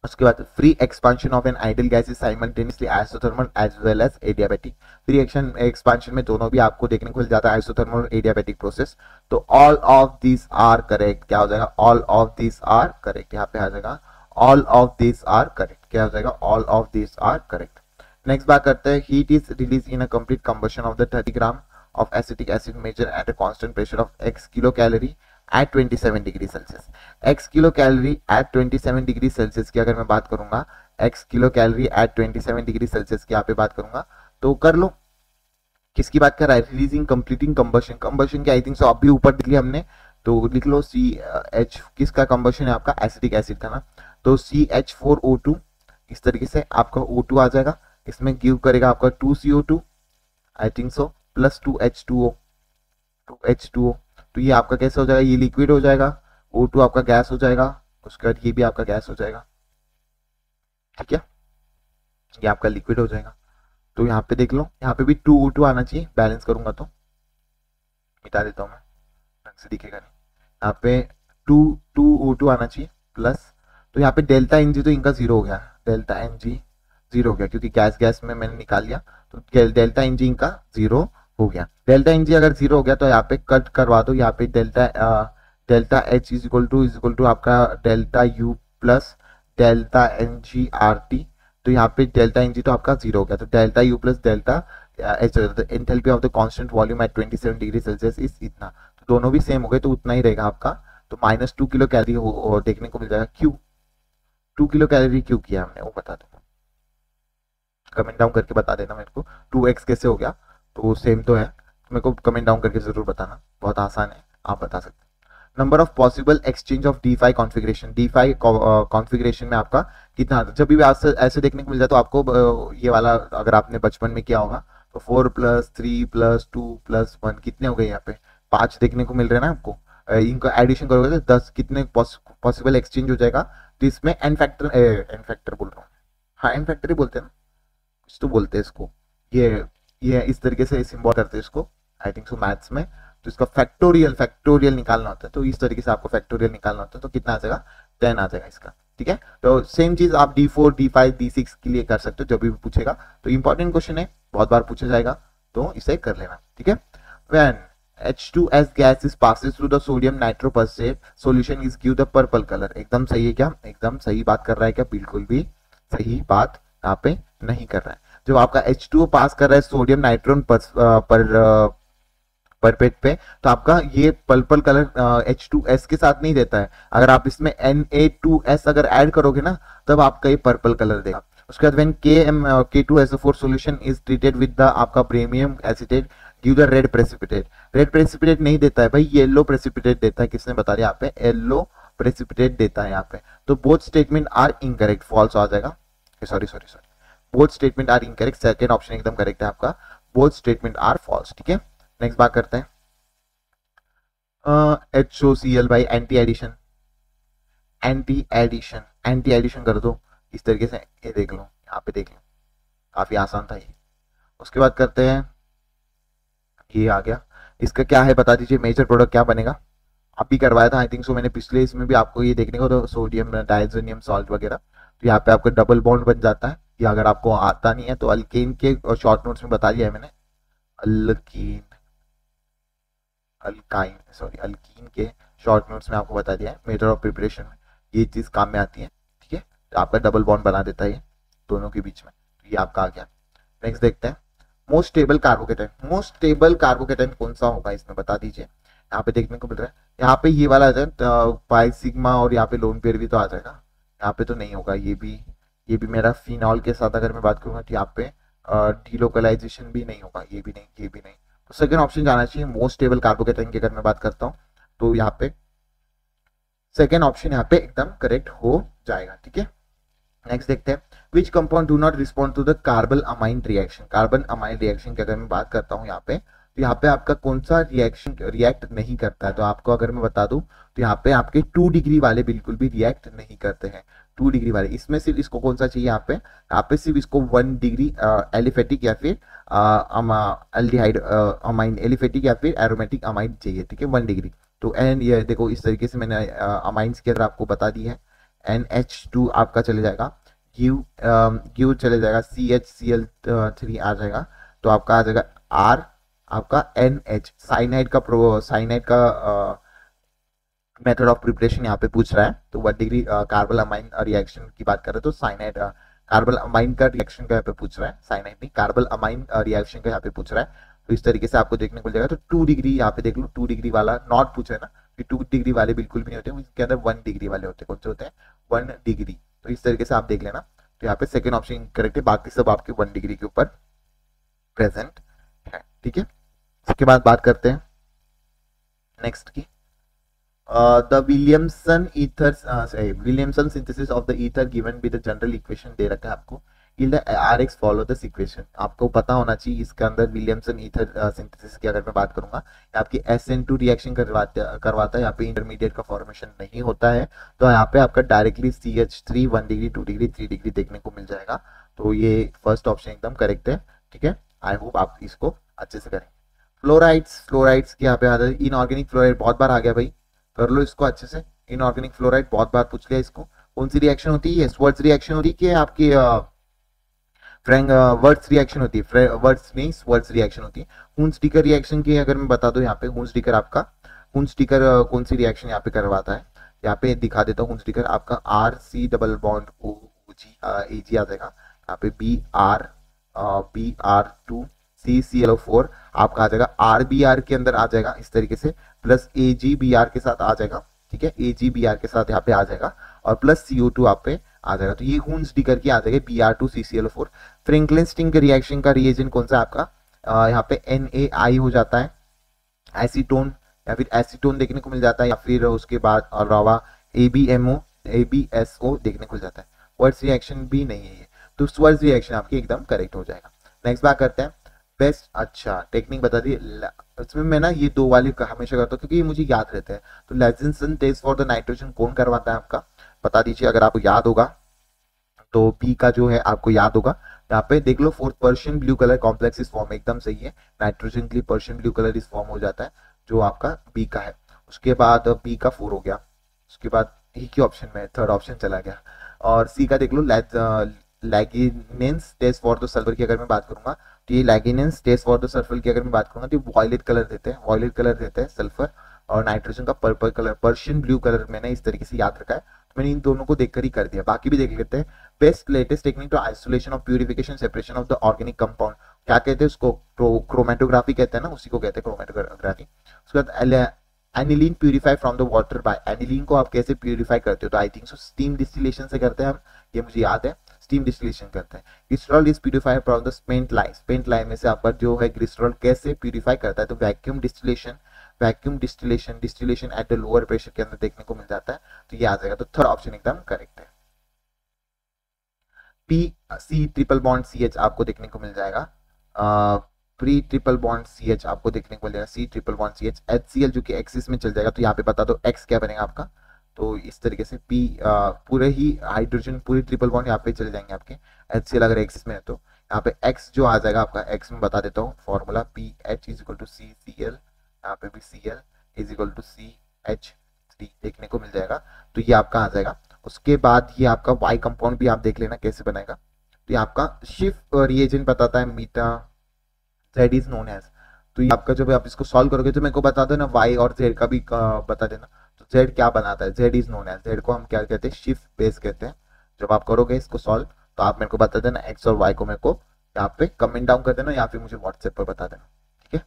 उसके बाद free expansion of an ideal gas is simultaneously isothermal as well as adiabatic, free expansion में दोनों भी आपको देखने को मिल जाता है, आइसोथर्मल और एडियाबैटिक प्रोसेस। तो all of this are correct, क्या हो जाएगा, all of this are correct, यहाँ पे आ जाएगा all of this are correct, क्या हो जाएगा, all of this are correct. Next बात करते हैं, heat is release in a complete combustion of the 30 gram of acetic acid measure at a constant pressure of x kilo calorie at 27 degree Celsius. x kilo calorie at 27 degree Celsius की अगर मैं बात करूंगा, x kilo calorie at 27 degree Celsius की यहाँ पे बात करूंगा, तो कर लो किसकी बात कर रहा है, रिलीजिंग कंप्लीटिंग कंबशन, कंबशन की आई थिंक सो अभी ऊपर लिख लिया हमने, तो लिख लो CH, किसका कंबशन है आपका, एसिटिक एसिड का ना, तो CH4O2, इस तरीके से आपका O2 आ जाएगा, इसमें गिव करेगा आपका 2CO2 आई थिंक सो प्लस 2H2O, तो ये आपका कैसे हो जाएगा, ये लिक्विड हो जाएगा, O2 आपका गैस हो जाएगा, उसके बाद ये भी आपका गैस हो जाएगा, ठीक है, ये आपका लिक्विड हो जाएगा। तो यहाँ पे देख लो, यहाँ पे भी 2O2 आना चाहिए, बैलेंस करूंगा तो मिटा देता हूँ मैं, ढंग से दिखेगा नहीं, यहाँ पे 2O2 आना चाहिए प्लस, तो यहाँ पे डेल्टा एनजी तो इनका 0 हो गया, डेल्टा एनजी 0 हो गया क्योंकि गैस में मैंने निकाल लिया, तो डेल्टा एनजी इनका 0 हो गया। डेल्टा एनजी अगर 0 हो गया तो यहाँ पे कट करवा दो, यहाँ पे delta H is equal to आपका delta U plus delta ng R T, तो यहाँ पे डेल्टा एनजी तो आपका 0 हो गया, तो delta U plus delta H, enthalpy of the constant volume at 27 degree Celsius is इतना, तो दोनों भी सेम हो गए तो उतना ही रहेगा आपका, तो -2 किलो कैलोरी देखने को मिल जाएगा। क्यों 2 किलो कैलोरी क्यों किया हमने वो बता दो, कमेंट डाउन करके बता देना मेरे को, 2x कैसे हो गया, तो सेम तो है, मेरे को कमेंट डाउन करके जरूर बताना, बहुत आसान है, आप बता सकते हैं। Number of possible exchange of D5 configuration, D5 configuration में आपका कितना, जब भी ऐसे देखने को मिल जाए तो आपको ये वाला अगर आपने बचपन में किया होगा तो 4 + 3 + 2 + 1 कितने हो गए, यहाँ पे 5 देखने को मिल रहे हैं ना आपको, इनको एडिशन करोगे तो 10 कितने पॉसिबल एक्सचेंज हो जाएगा, तो इसमें एन फैक्टर बोल रहा हूँ, हाँ एन फैक्टर ही बोलते हैं ना, कुछ तो बोलते हैं इसको, ये इस तरीके से सिंबल करते हैं इसको आई थिंक सो मैथ्स में, तो इसका फैक्टोरियल निकालना होता है, तो इस तरीके से आपको फैक्टोरियल निकालना होता है, तो कितना आ जाएगा 10 आ जाएगा इसका, ठीक है। तो सेम चीज आप D4 D5 D6 के लिए कर सकते हो, जब भी पूछेगा, तो इंपॉर्टेंट क्वेश्चन है, बहुत बार पूछा जाएगा, तो इसे कर लेना, ठीक है। When H2S gas is passes through the sodium nitroprussate solution is give the purple color, एकदम सही है क्या, एकदम सही बात कर रहा है क्या, बिल्कुल भी सही बात यहाँ पे नहीं कर रहा है। जब आपका H2O पास कर रहा है सोडियम नाइट्रोन परपेट पे, तो आपका ये पर्पल कलर H2S के साथ नहीं देता है, अगर आप इसमें Na2S अगर ऐड करोगे ना तब आपका ये पर्पल कलर देगा। उसके बाद when K2SO4 solution is treated with the आपका bromium acetate give the red precipitate, red precipitate नहीं देता है भाई, येलो प्रेसिपिटेट देता है, किसने बता दिया, यहाँ पे येलो प्रेसिपिटेट देता है यहाँ पे, तो both statement are incorrect, false आ जाएगा, sorry both statement are incorrect, second option एकदम करेक्ट है आपका, बोथ स्टेटमेंट आर फॉल्स, ठीक है। नेक्स्ट बात करते हैं HOCl बाई एंटी एडिशन कर दो इस तरीके से, ये देख लो, यहाँ पे देख लो, काफी आसान था ये। उसके बाद करते हैं, ये आ गया, इसका क्या है बता दीजिए, मेजर प्रोडक्ट क्या बनेगा, आप भी करवाया था आई थिंक सो मैंने पिछले इसमें भी आपको ये देखने को, तो सोडियम डाइजोनियम सॉल्ट वगैरह, तो यहाँ पे आपका डबल बॉन्ड बन जाता है, या अगर आपको आता नहीं है तो अल्केन के शॉर्ट नोट्स में बता दिया है मैंने, अल्कीन के शॉर्ट नोट्स में आपको बता दिया है, मेथड ऑफ प्रिपरेशन में ये चीज काम में आती है, ठीक है, तो आपका डबल बॉन्ड बना देता है ये दोनों के बीच में, तो ये आपका आ गया। नेक्स्ट देखते हैं, मोस्ट स्टेबल कार्बोकेटाइन कौन सा होगा इसमें बता दीजिए, यहाँ पे देखने को मिल रहा है, यहाँ पे ये वाला आ जाए पाई सिग्मा, और यहाँ पे लोन पेयर भी तो आ जाएगा, यहाँ पे तो नहीं होगा, ये भी मेरा फिनॉल के साथ अगर मैं बात करूंगा तो यहाँ पे डीलोकलाइजेशन भी नहीं होगा, ये भी नहीं, तो सेकंड ऑप्शन जाना चाहिए, मोस्ट स्टेबल कार्बोकेटाइन की अगर मैं बात करता हूँ तो यहाँ पे सेकंड ऑप्शन यहाँ पे एकदम करेक्ट हो जाएगा, ठीक है। नेक्स्ट देखते हैं, which compound do not respond to the carbon amine reaction, carbon amine reaction की अगर मैं बात करता हूँ यहाँ पे, तो यहाँ पे आपका कौन सा रिएक्शन रिएक्ट नहीं करता है, तो आपको अगर मैं बता दूं तो यहाँ पे आपके 2 डिग्री वाले बिल्कुल भी रिएक्ट नहीं करते हैं। 2 डिग्री वाले इसमें सिर्फ इसको कौन सा चाहिए, यहाँ पे सिर्फ इसको 1 डिग्री एलिफेटिक या फिर एल्डिहाइड अमाइन, एलिफेटिक या फिर एरोमेटिक अमाइन चाहिए, ठीक है 1 डिग्री। तो एन ये देखो इस तरीके से मैंने अमाइंस के अंदर आपको बता दी है। NH2 आपका चले जाएगा, ग्यू चले जाएगा, CHCl3 आ जाएगा, तो आपका आ जाएगा R आपका NH। साइनाइड का मेथड ऑफ प्रिपरेशन यहाँ पे पूछ रहा है, तो 1 डिग्री कार्बल अमाइन रिएक्शन की बात कर रहे हैं, तो साइनाइड कार्बल अमाइन का रिएक्शन का यहाँ पे पूछ रहा है, साइनाइड नहीं कार्बल अमाइन रिएक्शन का यहाँ पे पूछ रहा है। तो इस तरीके से आपको देखने को मिल जाएगा। तो 2 डिग्री यहाँ पे देख लो, 2 डिग्री वाला नॉट पूछा है ना, कि 2 डिग्री वाले बिल्कुल भी नहीं होते, इसके अंदर 1 डिग्री वाले होते हैं। कौन से होते हैं? 1 डिग्री। तो इस तरीके से आप देख लेना। तो यहाँ पे सेकेंड ऑप्शन करेक्ट है, बाकी सब आपके 1 डिग्री के ऊपर प्रेजेंट है, ठीक है। इसके बाद बात करते हैं नेक्स्ट की, the Williamson synthesis of the ether given with the general equation दे रखा है आपको, yield RX follow this equation. आपको पता होना चाहिए इसके अंदर विलियमसन ईथर सिंथेसिस की अगर मैं बात करूंगा, आपकी SN2 रिएक्शन करवाता है, यहाँ पे इंटरमीडिएट का फॉर्मेशन नहीं होता है। तो यहाँ पे आपका directly CH3 1 degree 2 degree 3 degree देखने को मिल जाएगा। तो ये फर्स्ट ऑप्शन एकदम करेक्ट है, ठीक है। आई होप आप इसको अच्छे से करेंगे। फ्लोराइड्स की यहाँ पे आ जाए, इनऑर्गेनिक फ्लोराइड बहुत बार आ गया भाई, कर लो इसको अच्छे से। इनऑर्गेनिक फ्लोराइड बहुत बार पूछ लिया इसको। कौन सी रिएक्शन होती है? स्वर्ट्ज रिएक्शन होती है कि आपकी वर्ट्स रिएक्शन होती है? वर्ट्स नहीं, स्वर्ट्ज रिएक्शन होती है। हुन्सडीकर रिएक्शन की अगर मैं बता दूं, यहाँ पे हुन्सडीकर कौन सी रिएक्शन यहाँ पे करवाता है, यहाँ पे दिखा देता हूँ। हुन्सडीकर आपका RC double bond OG AG आ जाएगा, यहाँ पे BR2 CClO4 आपका आ जाएगा, RBr के अंदर आ जाएगा इस तरीके से, प्लस AgBr के साथ आ जाएगा, ठीक है। AgBr के साथ यहाँ पे आ जाएगा और प्लस CO2 आप पे आ जाएगा। तो ये हुन्सडीकर की आ जाएगी Br2 CClO4। फ्रैंकलिन-स्टिंग रिएक्शन का रिएजेंट कौन सा आपका? यहाँ पे NaI हो जाता है, एसीटोन या फिर एसीटोन देखने को मिल जाता है, या फिर उसके बाद रवा ABSO देखने को मिल जाता है। वर्ड्स रिएक्शन भी नहीं है ये, तो स्वर्ट्ज रिएक्शन आपकी एकदम करेक्ट हो जाएगा। नेक्स्ट बात करते हैं बेस्ट, अच्छा टेक्निक बता दी। इसमें मैं ना ये 2 वाली हमेशा करता हूँ क्योंकि ये मुझे याद रहते हैं। तो लेजेंसन टेस्ट फॉर द नाइट्रोजन कौन करवाता है आपका? बता दीजिए अगर आपको याद होगा तो। बी का जो है आपको याद होगा, यहाँ पे देख लो, fourth Persian blue colour complex is form, एकदम सही है। नाइट्रोजन के लिए Persian blue colour is form हो जाता है जो आपका बी का है। उसके बाद बी का 4 हो गया, उसके बाद एक ही ऑप्शन में थर्ड ऑप्शन चला गया। और सी का देख लो, लैगिनेंस टेस्ट फॉर द सल्फर की अगर मैं बात करूंगा, तो ये लैगिनेंस टेस्ट फॉर द सल्फर की अगर मैं बात करूंगा तो वॉयलेट कलर देते हैं सल्फर, और नाइट्रोजन का purple colour, Persian blue colour मैंने इस तरीके से याद रखा है। तो मैंने इन दोनों को देखकर ही कर दिया, बाकी भी देख लेते हैं। Best latest technique to isolation of purification separation of the organic compound, क्या कहते हैं उसको? क्रोमेटोग्राफी कहते हैं ना, उसी को कहते हैं क्रोमेटोग्राफी। उसके बाद aniline purify from the water bye, aniline को आप कैसे प्यूरिफाई करते हो? तो आई थिंक सो स्टीम डिस्टिलेशन से करते हैं हम, ये मुझे याद है, स्टीम डिस्टिलेशन करते हैं। Glycerol is purified from the spent line में से आपका जो है ग्लिसरॉल कैसे प्यूरिफाई करता है? तो vacuum distillation at the lower pressure के अंदर देखने को मिल जाता है, तो ये आ जाएगा। तो थर्ड ऑप्शन एकदम करेक्ट है। C ट्रिपल बॉन्ड CH आपको देखने को मिल जाएगा, प्री ट्रिपल बॉन्ड CH आपको देखने को मिल जाएगा, C triple bond CH। HCl जो कि एक्सिस में चल जाएगा, तो यहाँ पे बता दो X क्या बनेगा आपका? तो इस तरीके से P पूरे ही हाइड्रोजन पूरी ट्रिपल बॉन्ड यहाँ पे चले जाएंगे आपके। HCl अगर एक्सिस में है तो यहाँ पे X जो आ जाएगा आपका, X में बता देता हूँ formula, PH is equal to CCl, यहाँ पे भी Cl is equal to CH3 देखने को मिल जाएगा। तो ये आपका आ जाएगा। उसके बाद ये आपका Y कंपाउंड भी आप देख लेना कैसे बनेगा। तो ये आपका शिफ्ट रिएजेंट बताता है मीटा, Z इज नोन एज। तो ये आपका जब आप इसको सॉल्व करोगे तो मेरे को बता देना Y और Z का भी बता देना। तो Z क्या बनाता है? Z is known as, Z को हम क्या कहते हैं? शिफ्ट बेस कहते हैं। जब आप करोगे इसको सॉल्व तो आप मेरे को बता देना, X और Y को मेरे को यहाँ पे कमेंट डाउन कर देना या फिर मुझे व्हाट्सएप पर बता देना, ठीक है।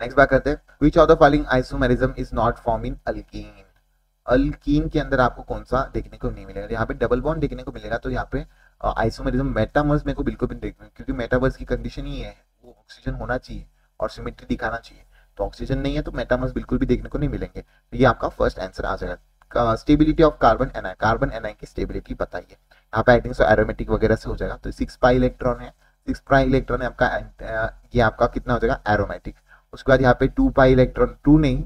नेक्स्ट बात करते हैं, which of the following isomerism is not form in alkyne? Alkyne के अंदर आपको कौन सा देखने को नहीं मिलेगा? यहाँ पे डबल बॉन्ड देखने को मिलेगा, तो यहाँ पे आइसोमेरिज्म मेटामर्स मेरे को बिल्कुल भी देखने, क्योंकि मेटामर्स की कंडीशन ही है वो ऑक्सीजन होना चाहिए और सिमेट्री दिखाना चाहिए। तो ऑक्सीजन नहीं है तो मेटामर्स बिल्कुल भी देखने को नहीं मिलेंगे। तो ये आपका फर्स्ट आंसर आ जाएगा। स्टेबिलिटी ऑफ कार्बन एनाइन की स्टेबिलिटी बताइए। यहाँ पे आई थिंक सो एरोमेटिक वगैरह से हो जाएगा। तो 6 पाई इलेक्ट्रॉन है, 6 पाई इलेक्ट्रॉन है आपका, ये आपका कितना हो जाएगा एरोमेटिक। उसके बाद यहाँ पे 2 पाई इलेक्ट्रॉन, 2 नहीं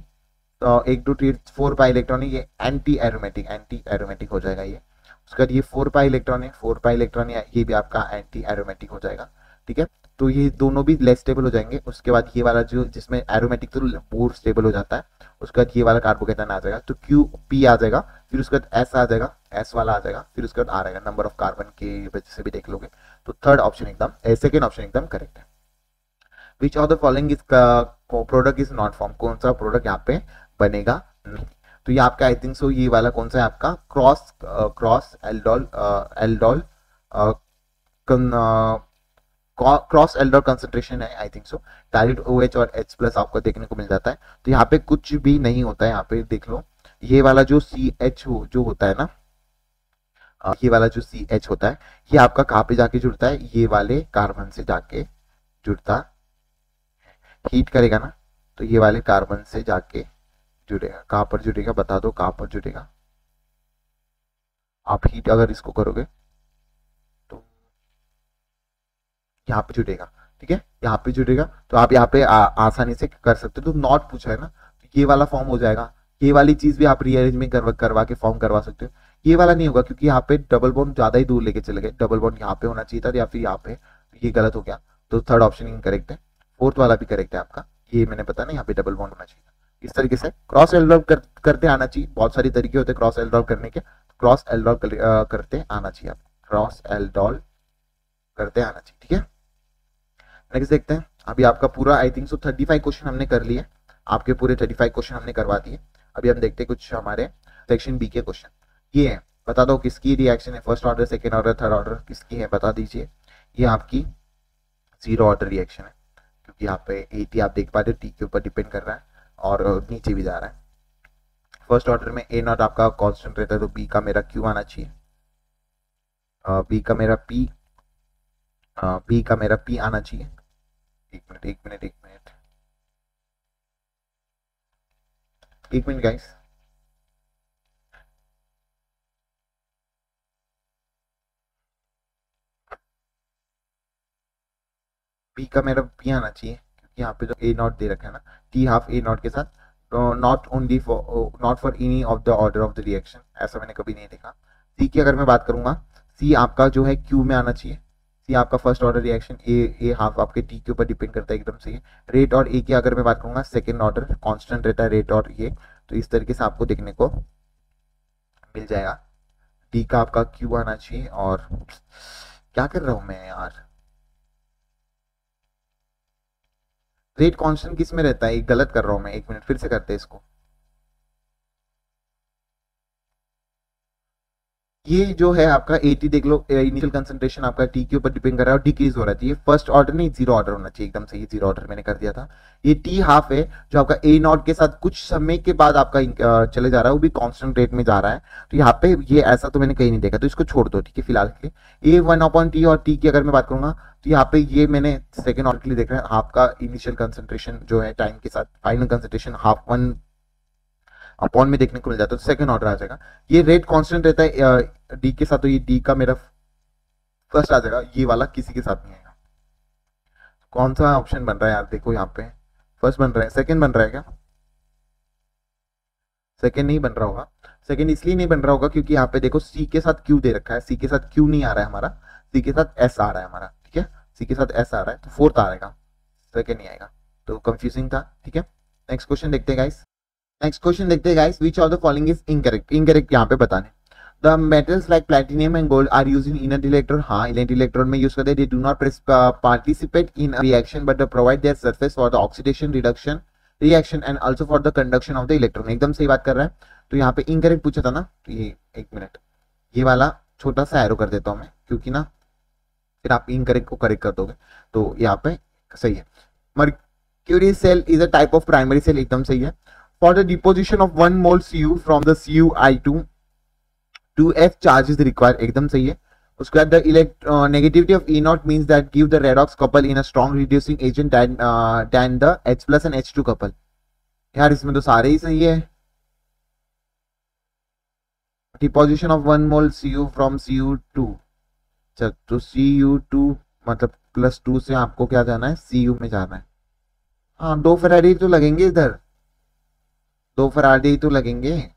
तो 1 2 3 4 पाई इलेक्ट्रॉन है, ये एंटी एरोमेटिक हो जाएगा ये। उसके बाद ये 4 पाई इलेक्ट्रॉन है, 4 पाई इलेक्ट्रॉन है, ये भी आपका एंटी एरोमेटिक हो जाएगा, ठीक है। तो ये दोनों भी लेस स्टेबल हो जाएंगे। उसके बाद ये वाला जो जिसमें एरोमेटिक तो मोर स्टेबल हो जाता है, उसके बाद ये वाला कार्बोकेटायन आ जाएगा, तो क्यू पी आ जाएगा, फिर उसके बाद एस आ जाएगा, एस वाला आ जाएगा, फिर उसके बाद आ रहेगा नंबर ऑफ कार्बन के वजह से भी देख लोगे। तो थर्ड ऑप्शन एकदम, सेकेंड ऑप्शन एकदम करेक्ट है। Which of the following is product is not form, कौन सा प्रोडक्ट यहाँ पे बनेगा नहीं। तो ये आपका आई थिंक सो ये वाला कौन सा है आपका cross aldol cross aldol concentration है I think so. Direct OH और H प्लस आपको देखने को मिल जाता है, तो यहाँ पे कुछ भी नहीं होता है। यहाँ पे देख लो ये वाला जो CH जो होता है ना, ये वाला जो CH होता है, ये आपका कहाँ पे जाके जुड़ता है, ये वाले कार्बन से जाके जुड़ता, हीट करेगा ना तो ये वाले कार्बन से जाके जुड़ेगा। कहाँ पर जुड़ेगा बता दो, कहाँ पर जुड़ेगा। आप हीट अगर इसको करोगे तो यहाँ पे जुड़ेगा, ठीक है, यहाँ पे जुड़ेगा। तो आप यहाँ पे आसानी से कर सकते हो। तो नॉट पूछा है ना, तो ये वाला फॉर्म हो जाएगा। ये वाली चीज भी आप रीअरेंजमेंट करवा के फॉर्म करवा सकते हो। ये वाला नहीं होगा क्योंकि यहाँ पे डबल बॉन्ड ज्यादा ही दूर लेके चले गए, डबल बॉन्ड यहाँ पे होना चाहिए था या फिर यहाँ पे, तो ये गलत हो गया। तो थर्ड ऑप्शन इनकरेक्ट है। फोर्थ वाला भी करेक्ट है आपका, ये मैंने पता ना यहाँ पे डबल बॉन्ड होना चाहिए। इस तरीके से क्रॉस एल्डोल करते आना चाहिए। बहुत सारे तरीके होते हैं क्रॉस एल्डोल करने के, क्रॉस एल्डोल करते आना चाहिए आप, क्रॉस एल्डोल करते आना चाहिए, ठीक है। नेक्स्ट देखते हैं। अभी आपका पूरा आई थिंक सो 35 क्वेश्चन हमने कर लिए, आपके पूरे 35 क्वेश्चन हमने करवा दिए। अभी हम देखते हैं कुछ हमारे सेक्शन बी के क्वेश्चन। ये है, बता दो किसकी रिएक्शन है, first order, second order, third order किसकी है बता दीजिए। ये आपकी जीरो ऑर्डर रिएक्शन है क्योंकि यहाँ पे AT आप देख पा रहे हो टी के ऊपर डिपेंड कर रहा है और नीचे भी जा रहा है। फर्स्ट ऑर्डर में A नॉट आपका कांस्टेंट रहता है, तो B का मेरा Q आना चाहिए, B का मेरा P, B का मेरा P आना चाहिए। एक मिनट गाइस, B का मेरा P आना चाहिए क्योंकि यहाँ पे जो A नॉट दे रखा है ना, T हाफ A नॉट के साथ, not for any of the order of the reaction, ऐसा मैंने कभी नहीं देखा। C की अगर मैं बात करूंगा, C आपका जो है Q में आना चाहिए। C आपका first order reaction, A half आपके T के ऊपर डिपेंड करता है, एकदम सही है। रेट और A की अगर मैं बात करूंगा, सेकेंड ऑर्डर कांस्टेंट रहता है रेट और ये, तो इस तरीके से आपको देखने को मिल जाएगा। D का आपका Q आना चाहिए। और क्या कर रहा हूं मैं यार, रेट कांस्टेंट किस में रहता है, गलत कर रहा हूं मैं, एक मिनट फिर से करते हैं इसको। ये जो है आपका 80 देख लो, इनिशियल कंसंट्रेशन आपका टी के ऊपर डिपेंड कर रहा है और डिक्रीज हो रहा है। ये फर्स्ट ऑर्डर नहीं, जीरो ऑर्डर होना चाहिए, एकदम सही जीरो ऑर्डर मैंने कर दिया था। ये टी हाफ है जो आपका ए नॉट के साथ कुछ समय के बाद आपका चले जा रहा है, वो भी कांस्टेंट रेट में जा रहा है। तो यहाँ पे ये ऐसा तो मैंने कहीं नहीं देखा, तो इसको छोड़ दो, ठीक है फिलहाल के लिए। ए 1/T और टी की अगर मैं बात करूंगा, तो यहाँ पे ये मैंने सेकेंड ऑर्डर के लिए देख रहा है, हाफ का इनिशियल कंसंट्रेशन जो है टाइम के साथ फाइनल कंसंट्रेशन हाफ 1 अपॉन में देखने को मिल जाता है, तो सेकंड ऑर्डर आ जाएगा। ये रेट कांस्टेंट रहता है डी के साथ, तो ये डी का मेरा फर्स्ट आ जाएगा, ये वाला किसी के साथ नहीं आएगा। कौन सा ऑप्शन बन रहा है यार, देखो यहाँ पे फर्स्ट बन रहा है, सेकंड बन रहा है क्या, सेकंड नहीं बन रहा होगा। सेकंड इसलिए नहीं बन रहा होगा क्योंकि यहाँ पे देखो सी के साथ क्यू दे रखा है, सी के साथ क्यू नहीं आ रहा है हमारा, सी के साथ एस आ रहा है हमारा, ठीक है, सी के साथ एस आ रहा है, तो फोर्थ आएगा, सेकंड नहीं आएगा, तो कंफ्यूजिंग था, ठीक है। नेक्स्ट क्वेश्चन देखते हैं गाइस। नेक्स्ट क्वेश्चन देखते हैं guys, which of the following is incorrect, incorrect यहाँ पे बताने। The metals like platinum and gold are used in inner electrode, हाँ इनर इलेक्ट्रोड में यूज करते हैं। They do not participate in reaction but provide their surface for the oxidation reduction reaction and also for the conduction of the electron, एकदम सही बात कर रहा है। तो यहाँ पे इनकरेक्ट पूछा था ना, तो ये एक मिनट ये वाला छोटा सा एरो कर देता हूँ मैं, क्योंकि ना फिर आप इनकरेक्ट को करेक्ट कर दोगे, तो यहाँ पे सही है। Mercury cell is a type of primary cell, एकदम सही है। For the deposition of 1 mole Cu from the CuI2, 2F charge is required, एकदम सही है। उसके बाद the negativity of E naught means that give the redox couple in a strong reducing agent than the H plus and H2 couple। यार इसमें तो सारे ही सही है। Deposition of 1 mole Cu from Cu2, चल तो Cu2 मतलब +2 से आपको क्या जाना है, CU में जाना है। हाँ 2 फराडी तो लगेंगे इधर, 2 फराडी तो लगेंगे।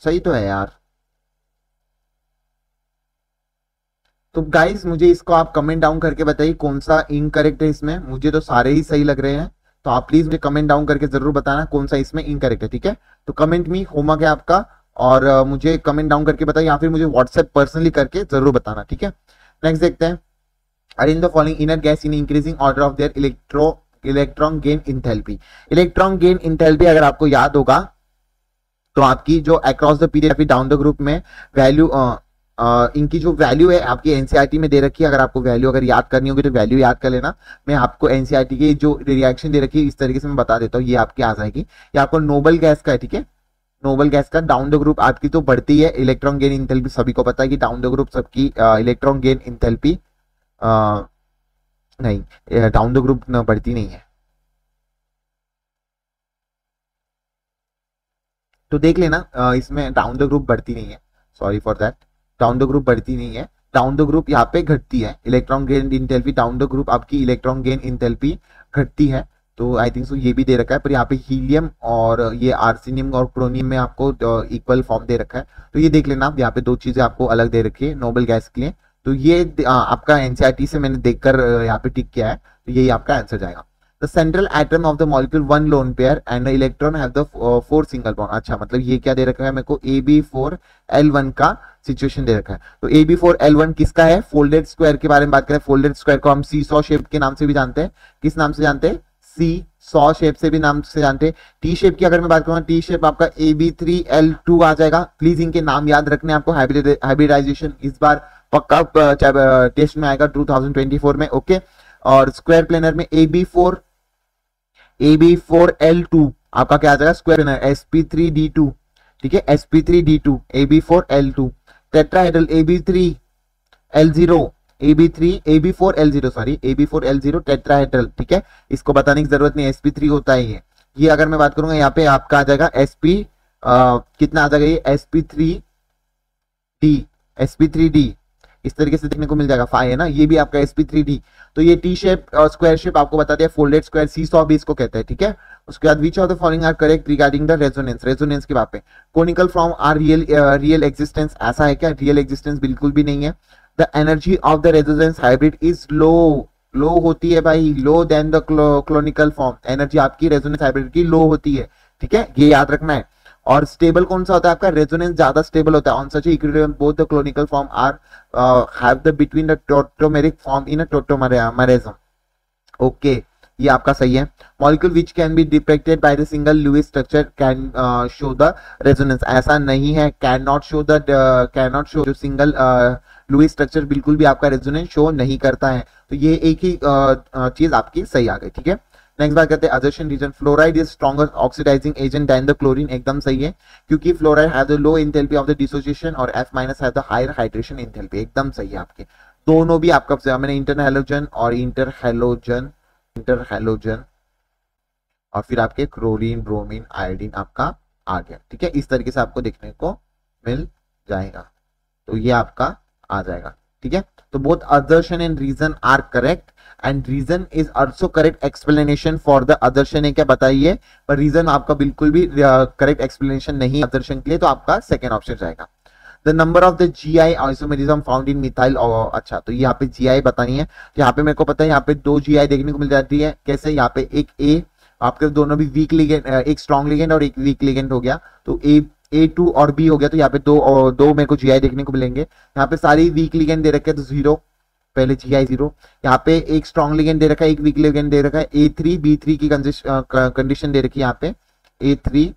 सही तो है यार। तो गाइस मुझे इसको आप कमेंट डाउन करके बताइए कौन सा इनकरेक्ट है इसमें, मुझे तो सारे ही सही लग रहे हैं। तो आप प्लीज मुझे कमेंट डाउन करके जरूर बताना कौन सा इसमें इनकरेक्ट है, ठीक है। तो कमेंट मी होमवर्क है आपका, और मुझे कमेंट डाउन करके बताइए, या फिर मुझे व्हाट्सएप पर्सनली करके जरूर बताना, ठीक है। नेक्स्ट देखते हैं। Arrange the following inner gas in increasing order of there electron gain enthalpy. Electron gain enthalpy अगर आपको याद होगा तो आपकी जो across the period down the group में वैल्यू, इनकी जो वैल्यू है आपकी एनसीईआरटी में दे रखी है। अगर आपको वैल्यू अगर याद करनी होगी तो वैल्यू याद कर लेना। मैं आपको एनसीईआरटी की जो रिएक्शन दे रखी है इस तरीके से मैं बता देता हूँ, ये आपकी आ जाएगी। ये आपको नोबल गैस का है, ठीक है। नोबल गैस का डाउन द ग्रुप आपकी तो बढ़ती है, इलेक्ट्रॉन गेन इंथैल्पी सभी को पता है कि डाउन द ग्रुप सबकी इलेक्ट्रॉन गेन इंथैल्पी नहीं, डाउन द ग्रुप बढ़ती नहीं है। तो देख लेना, इसमें डाउन द ग्रुप बढ़ती नहीं है, sorry for that, down the group बढ़ती नहीं है, डाउन द ग्रुप यहाँ पे घटती है। Electron gain enthalpy down the group आपकी इलेक्ट्रॉन गेन इंथैल्पी घटती है। तो आई थिंक सो ये भी दे रखा है, पर यहाँ पे हीलियम और ये आर्सेनियम और क्रोनियम में आपको इक्वल फॉर्म दे रखा है। तो ये देख लेना, यहाँ पे दो चीजें आपको अलग दे रखी है नोबल गैस के लिए। तो ये आपका एनसीईआरटी से मैंने देखकर यहाँ पे टिक किया है, तो यही आपका आंसर जाएगा। The central atom of the molecule one lone pair and the electron have the 4 single bond। अच्छा मतलब ये क्या दे रखा है मेरे को, AB4L1 का सिचुएशन दे रखा है। तो AB4L1 किसका है, फोल्डेड स्क्वायर के बारे में बात करें। फोल्डेड स्क्वायर को हम सी सॉ शेप के नाम से भी जानते हैं। किस नाम से जानते हैं, सी सॉ शेप से भी नाम से जानते हैं। टी शेप की अगर मैं बात करूँ, टी शेप आपका AB3L2 आ जाएगा। प्लीज इनके नाम याद रखने आपको, हाइब्रिडाइजेशन इस बार पक्का टेस्ट में आएगा 2024 में, ओके। और स्क्वायर प्लेनर में AB4L2 आपका क्या आ जाएगा, स्क्वायर प्लेनर sp3d2, ठीक है, sp3d2 AB4L2। Tetrahedral AB4L0 sorry AB4L0 tetrahedral, ठीक है। इसको बताने की जरूरत नहीं, sp3 होता है ये अगर मैं बात करूंगा यहाँ पे आपका आ जाएगा कितना आ जाएगा, ये sp3d इस तरीके से देखने को मिल जाएगा, 5 है ना, ये भी आपका sp3d। तो ये टी शेप और स्क्वायर शेप आपको बता दिया, फोल्डेड स्क्वायर सी सॉ भी इसको कहते हैं, ठीक है। उसके बाद which of the following are correct regarding the resonance की बात पे। Canonical form are real existence, ऐसा है क्या, रियल एग्जिस्टेंस बिल्कुल भी नहीं है। The energy of the resonance hybrid is low होती है भाई, low than the canonical form. Energy आपकी रेजोनेंस हाइब्रिड की लो होती है, ठीक है, ये याद रखना है। और स्टेबल कौन सा होता है आपका, रेजोनेंस ज्यादा स्टेबल होता है। On such equilibrium both the canonical form are have the between the tautomeric form in a tautomerism, okay, ये आपका सही है। Molecule which can be depicted by the single Lewis structure can show the resonance, ऐसा नहीं है, कैन नॉट शो जो सिंगल लुईस स्ट्रक्चर बिल्कुल भी आपका रेजोनेंस शो नहीं करता है। तो ये एक ही चीज आपकी सही आ गई, ठीक है। नेक्स्ट बात करते हैं assertion reason. Fluoride is stronger oxidizing agent than the chlorine, एकदम सही है, क्योंकि fluoride have the low enthalpy of the dissociation और F- have the higher hydration enthalpy, एकदम सही है आपके। दोनों भी आपका मैंने इंटरहैलोजन और इंटरहैलोजन और फिर आपके क्लोरीन ब्रोमीन आयोडीन आपका आ गया, ठीक है। इस तरीके से आपको देखने को मिल जाएगा, तो ये आपका आ जाएगा, ठीक है। तो both assertion and reason are correct and reason is also correct explanation for the assertion है क्या बताइए, पर reason आपका बिल्कुल भी correct explanation नहीं assertion के लिए, तो आपका सेकेंड ऑप्शन जाएगा। The number of the GI isomerism found in methyl, अच्छा तो यहाँ पे GI बतानी है। यहाँ पे मेरे को पता है, यहाँ पे 2 GI देखने को मिल जाती है, कैसे, यहाँ पे एक A आपके दोनों भी वीक लिगेंड, एक स्ट्रॉन्ग लिगेंड और एक वीक लिगेंड हो गया, तो A2 और B हो गया, तो यहाँ पे दो मेरे को GI देखने को मिलेंगे। यहाँ पे सारी वीक लिगेंड दे रखे हैं, तो 0 पहले GI 0। यहाँ पे एक स्ट्रॉन्ग लिगेंड दे रखा है, एक वीक लिगेंड दे रखा है, A3 B3 की कंडीशन दे रखी है यहाँ पे, A3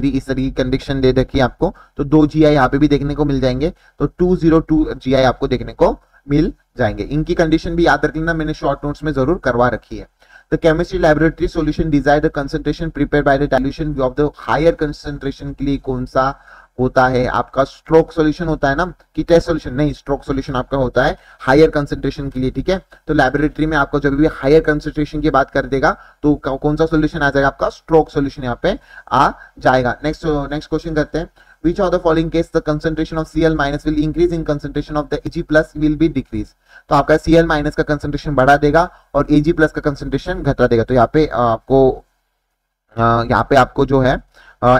इस तरह की कंडीशन दे रखी है आपको, तो 2 GI यहाँ पे भी देखने को मिल जाएंगे, तो 202 GI आपको देखने को मिल जाएंगे। इनकी कंडीशन भी याद रख लेना, मैंने शॉर्ट नोट्स में जरूर करवा रखी है। The chemistry laboratory solution desired the concentration prepared by the dilution of the higher concentration के लिए कौन सा होता है आपका स्ट्रोक सॉल्यूशन होता है ना, कि टेस्ट सॉल्यूशन नहीं, स्ट्रोक सॉल्यूशन आपका होता है हायर कंसंट्रेशन के लिए, ठीक है। तो लैबोरेटरी में आपको जब भी हायर कंसंट्रेशन की बात कर देगा तो कौन सा सॉल्यूशन आ जाएगा, आपका स्ट्रोक सॉल्यूशन यहाँ पे आ जाएगा। नेक्स्ट क्वेश्चन करते हैं, which of the following case the concentration of Cl minus will increase in concentration of the Ag plus will be decrease। तो आपका Cl माइनस का कंसंट्रेशन बढ़ा देगा और Ag प्लस का कंसंट्रेशन घटा देगा। तो यहाँ पे आपको जो है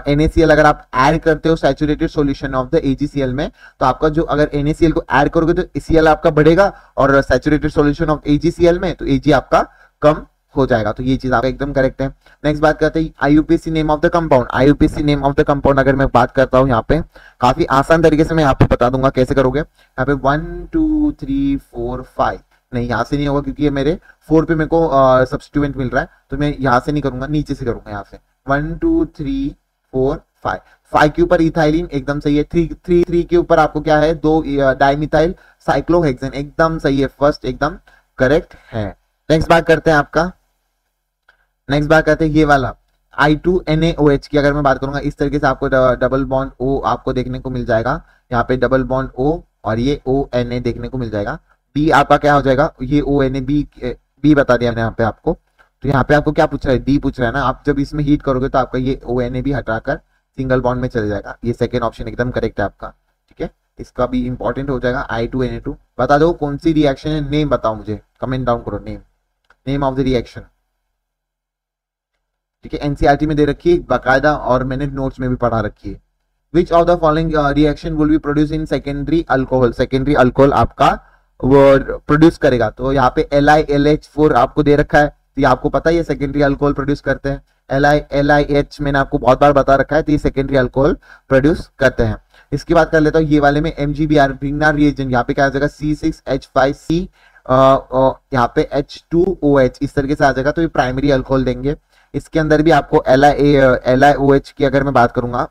NaCl अगर आप ऐड करते हो saturated solution of the AgCl में, तो आपका जो अगर NaCl को ऐड करोगे तो Cl आपका बढ़ेगा और सैचुरेटेड सॉल्यूशन ऑफ AgCl में तो Ag आपका कम हो जाएगा। तो ये चीज आपका एकदम करेक्ट है। नेक्स्ट बात करते हैं IUPAC name of the compound. IUPAC name of the compound अगर मैं बात करता हूँ यहाँ पे काफी आसान तरीके से मैं यहाँ पे बता दूंगा कैसे करोगे। यहाँ पे 1 2 3 4 5 नहीं, यहाँ से नहीं होगा क्योंकि ये मेरे 4 पे मेरे को सब्स्टिट्यूएंट मिल रहा है, तो मैं यहाँ से नहीं करूंगा, नीचे से करूंगा। यहाँ से 1 2 3 4 5 5 के ऊपर इथाइलिन एकदम सही है। 3 के ऊपर आपको क्या है, 2 डाइमिथाइल साइक्लोहेक्सेन एकदम सही है, फर्स्ट एकदम करेक्ट है। नेक्स्ट बात करते हैं ये वाला I2NaOH की अगर मैं बात करूंगा इस तरीके से आपको डबल बॉन्ड O आपको देखने को मिल जाएगा, यहाँ पे डबल बॉन्ड O और ये ONA देखने को मिल जाएगा। B आपका क्या हो जाएगा, ये ONA B बता दिया मैंने यहाँ पे आपको। तो यहाँ पे आपको क्या पूछ रहा है, D पूछ रहा है ना। आप जब इसमें हीट करोगे तो आपका ये ONA भी हटाकर सिंगल बॉन्ड में चले जाएगा। ये सेकेंड ऑप्शन एकदम करेक्ट है आपका, ठीक है। इसका भी इंपॉर्टेंट हो जाएगा I2NA2। बता दो कौन सी रिएक्शन है, नेम बताओ मुझे, कमेंट डाउन करो नेम ऑफ द रिएक्शन, ठीक है। एनसीईआरटी में दे रखी है बाकायदा और मैंने नोट्स में भी पढ़ा रखी है। Which of the following reaction will be produce in secondary alcohol. Secondary alcohol आपका वो प्रोड्यूस करेगा। तो यहाँ पे LiLH4 आपको दे रखा है, तो ये आपको पता है ये सेकेंडरी अल्कोहल प्रोड्यूस करते हैं। LiH मैंने आपको बहुत बार बता रखा है, तो ये सेकेंडरी अल्कोहल प्रोड्यूस करते हैं। इसकी बात कर लेता हूँ ये वाले में MgBr ब्रिग्नार रिएजेंट, यहाँ पे क्या आ जाएगा C6H5C, यहाँ पे H2OH इस तरीके से आ जाएगा, तो ये प्राइमरी अल्कोहल देंगे। इसके अंदर भी आपको LiOH की अगर मैं बात करूंगा,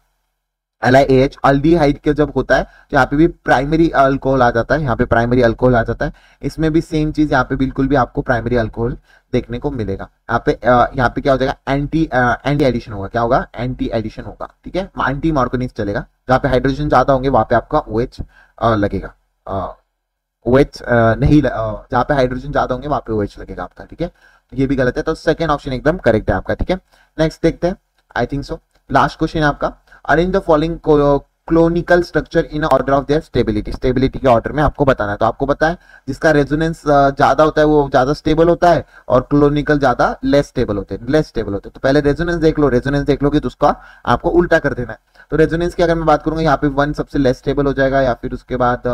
LiAH अल्डिहाइड के जब होता है तो यहाँ पे भी प्राइमरी अल्कोहल आ जाता है, यहाँ पे प्राइमरी अल्कोहल आ जाता है। इसमें भी सेम चीज, यहाँ पे बिल्कुल भी आपको प्राइमरी अल्कोहल देखने को मिलेगा। यहाँ पे क्या हो जाएगा, एंटी एडिशन होगा। क्या होगा, एंटी एडिशन होगा, ठीक है। एंटी मार्कोनिक्स चलेगा, जहाँ पे हाइड्रोजन ज्यादा होंगे वहां पे आपका OH लगेगा। OH नहीं, जहाँ पे हाइड्रोजन ज्यादा होंगे वहां पे OH लगेगा आपका, ठीक है। तो ये भी गलत है, तो सेकंड ऑप्शन एकदम करेक्ट है आपका, ठीक है। नेक्स्ट देखते हैं, I think so last question है आपका, arrange the following canonical structure in order of their stability. Stability के ऑर्डर में आपको बताना है। तो आपको पता है जिसका रेजोनेंस ज्यादा होता है वो ज्यादा स्टेबल होता है और क्लोनिकल ज्यादा लेस स्टेबल होते हैं, तो पहले रेजोनेंस देख लो, रेजोनेंस देख लोगे तो उसका आपको उल्टा कर देना है। तो रेजोनेंस की अगर मैं बात करूंगा, यहाँ पे 1 सबसे लेस स्टेबल हो जाएगा, या फिर उसके बाद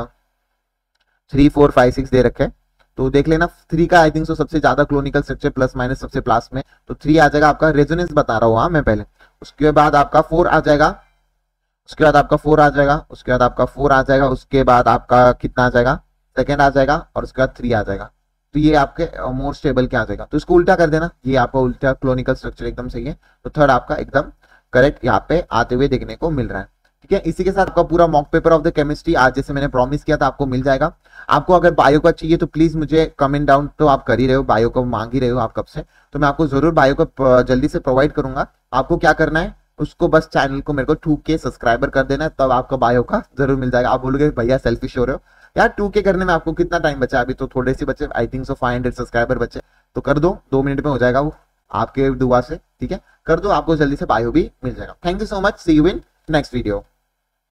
3 4 5 6 दे रखे, तो देख लेना 3 का आई थिंक सो सबसे ज्यादा क्लोनिकल स्ट्रक्चर प्लस माइनस सबसे प्लस में, तो 3 आ जाएगा आपका। रेजोनेंस बता रहा हूँ हाँ मैं पहले। उसके बाद आपका 4 आ जाएगा, उसके बाद आपका 4 आ जाएगा, उसके बाद आपका 4 आ जाएगा, उसके बाद आपका कितना आ जाएगा, सेकंड आ जाएगा, और उसके बाद 3 आ जाएगा। तो ये आपके मोर स्टेबल क्या आ जाएगा, तो इसको उल्टा कर देना, ये आपका उल्टा क्लोनिकल स्ट्रक्चर एकदम सही है। तो थर्ड आपका एकदम करेक्ट यहाँ पे आते हुए देखने को मिल रहा है, ठीक है। इसी के साथ आपका पूरा mock paper of the chemistry आज जैसे मैंने प्रॉमिस किया था आपको मिल जाएगा। आपको अगर बायो का चाहिए तो प्लीज मुझे कमेंट डाउन, तो आप कर ही रहे हो, बायो को मांग ही रहे हो आप कब से, तो मैं आपको जरूर बायो को जल्दी से प्रोवाइड करूंगा। आपको क्या करना है, उसको बस चैनल को मेरे को 2K सब्सक्राइबर कर देना है, तब आपका बायो का जरूर मिल जाएगा। आप बोलोगे भैया सेल्फिश हो रहे हो यार, 2K करने में आपको कितना टाइम बचा, अभी तो थोड़े से बचे, आई थिंक सो 500 सब्सक्राइबर बचे, तो कर दो, 2 मिनट में हो जाएगा वो आपके दुआ से, ठीक है। कर दो, आपको जल्दी से बायो भी मिल जाएगा। Thank you so much, see you in next video.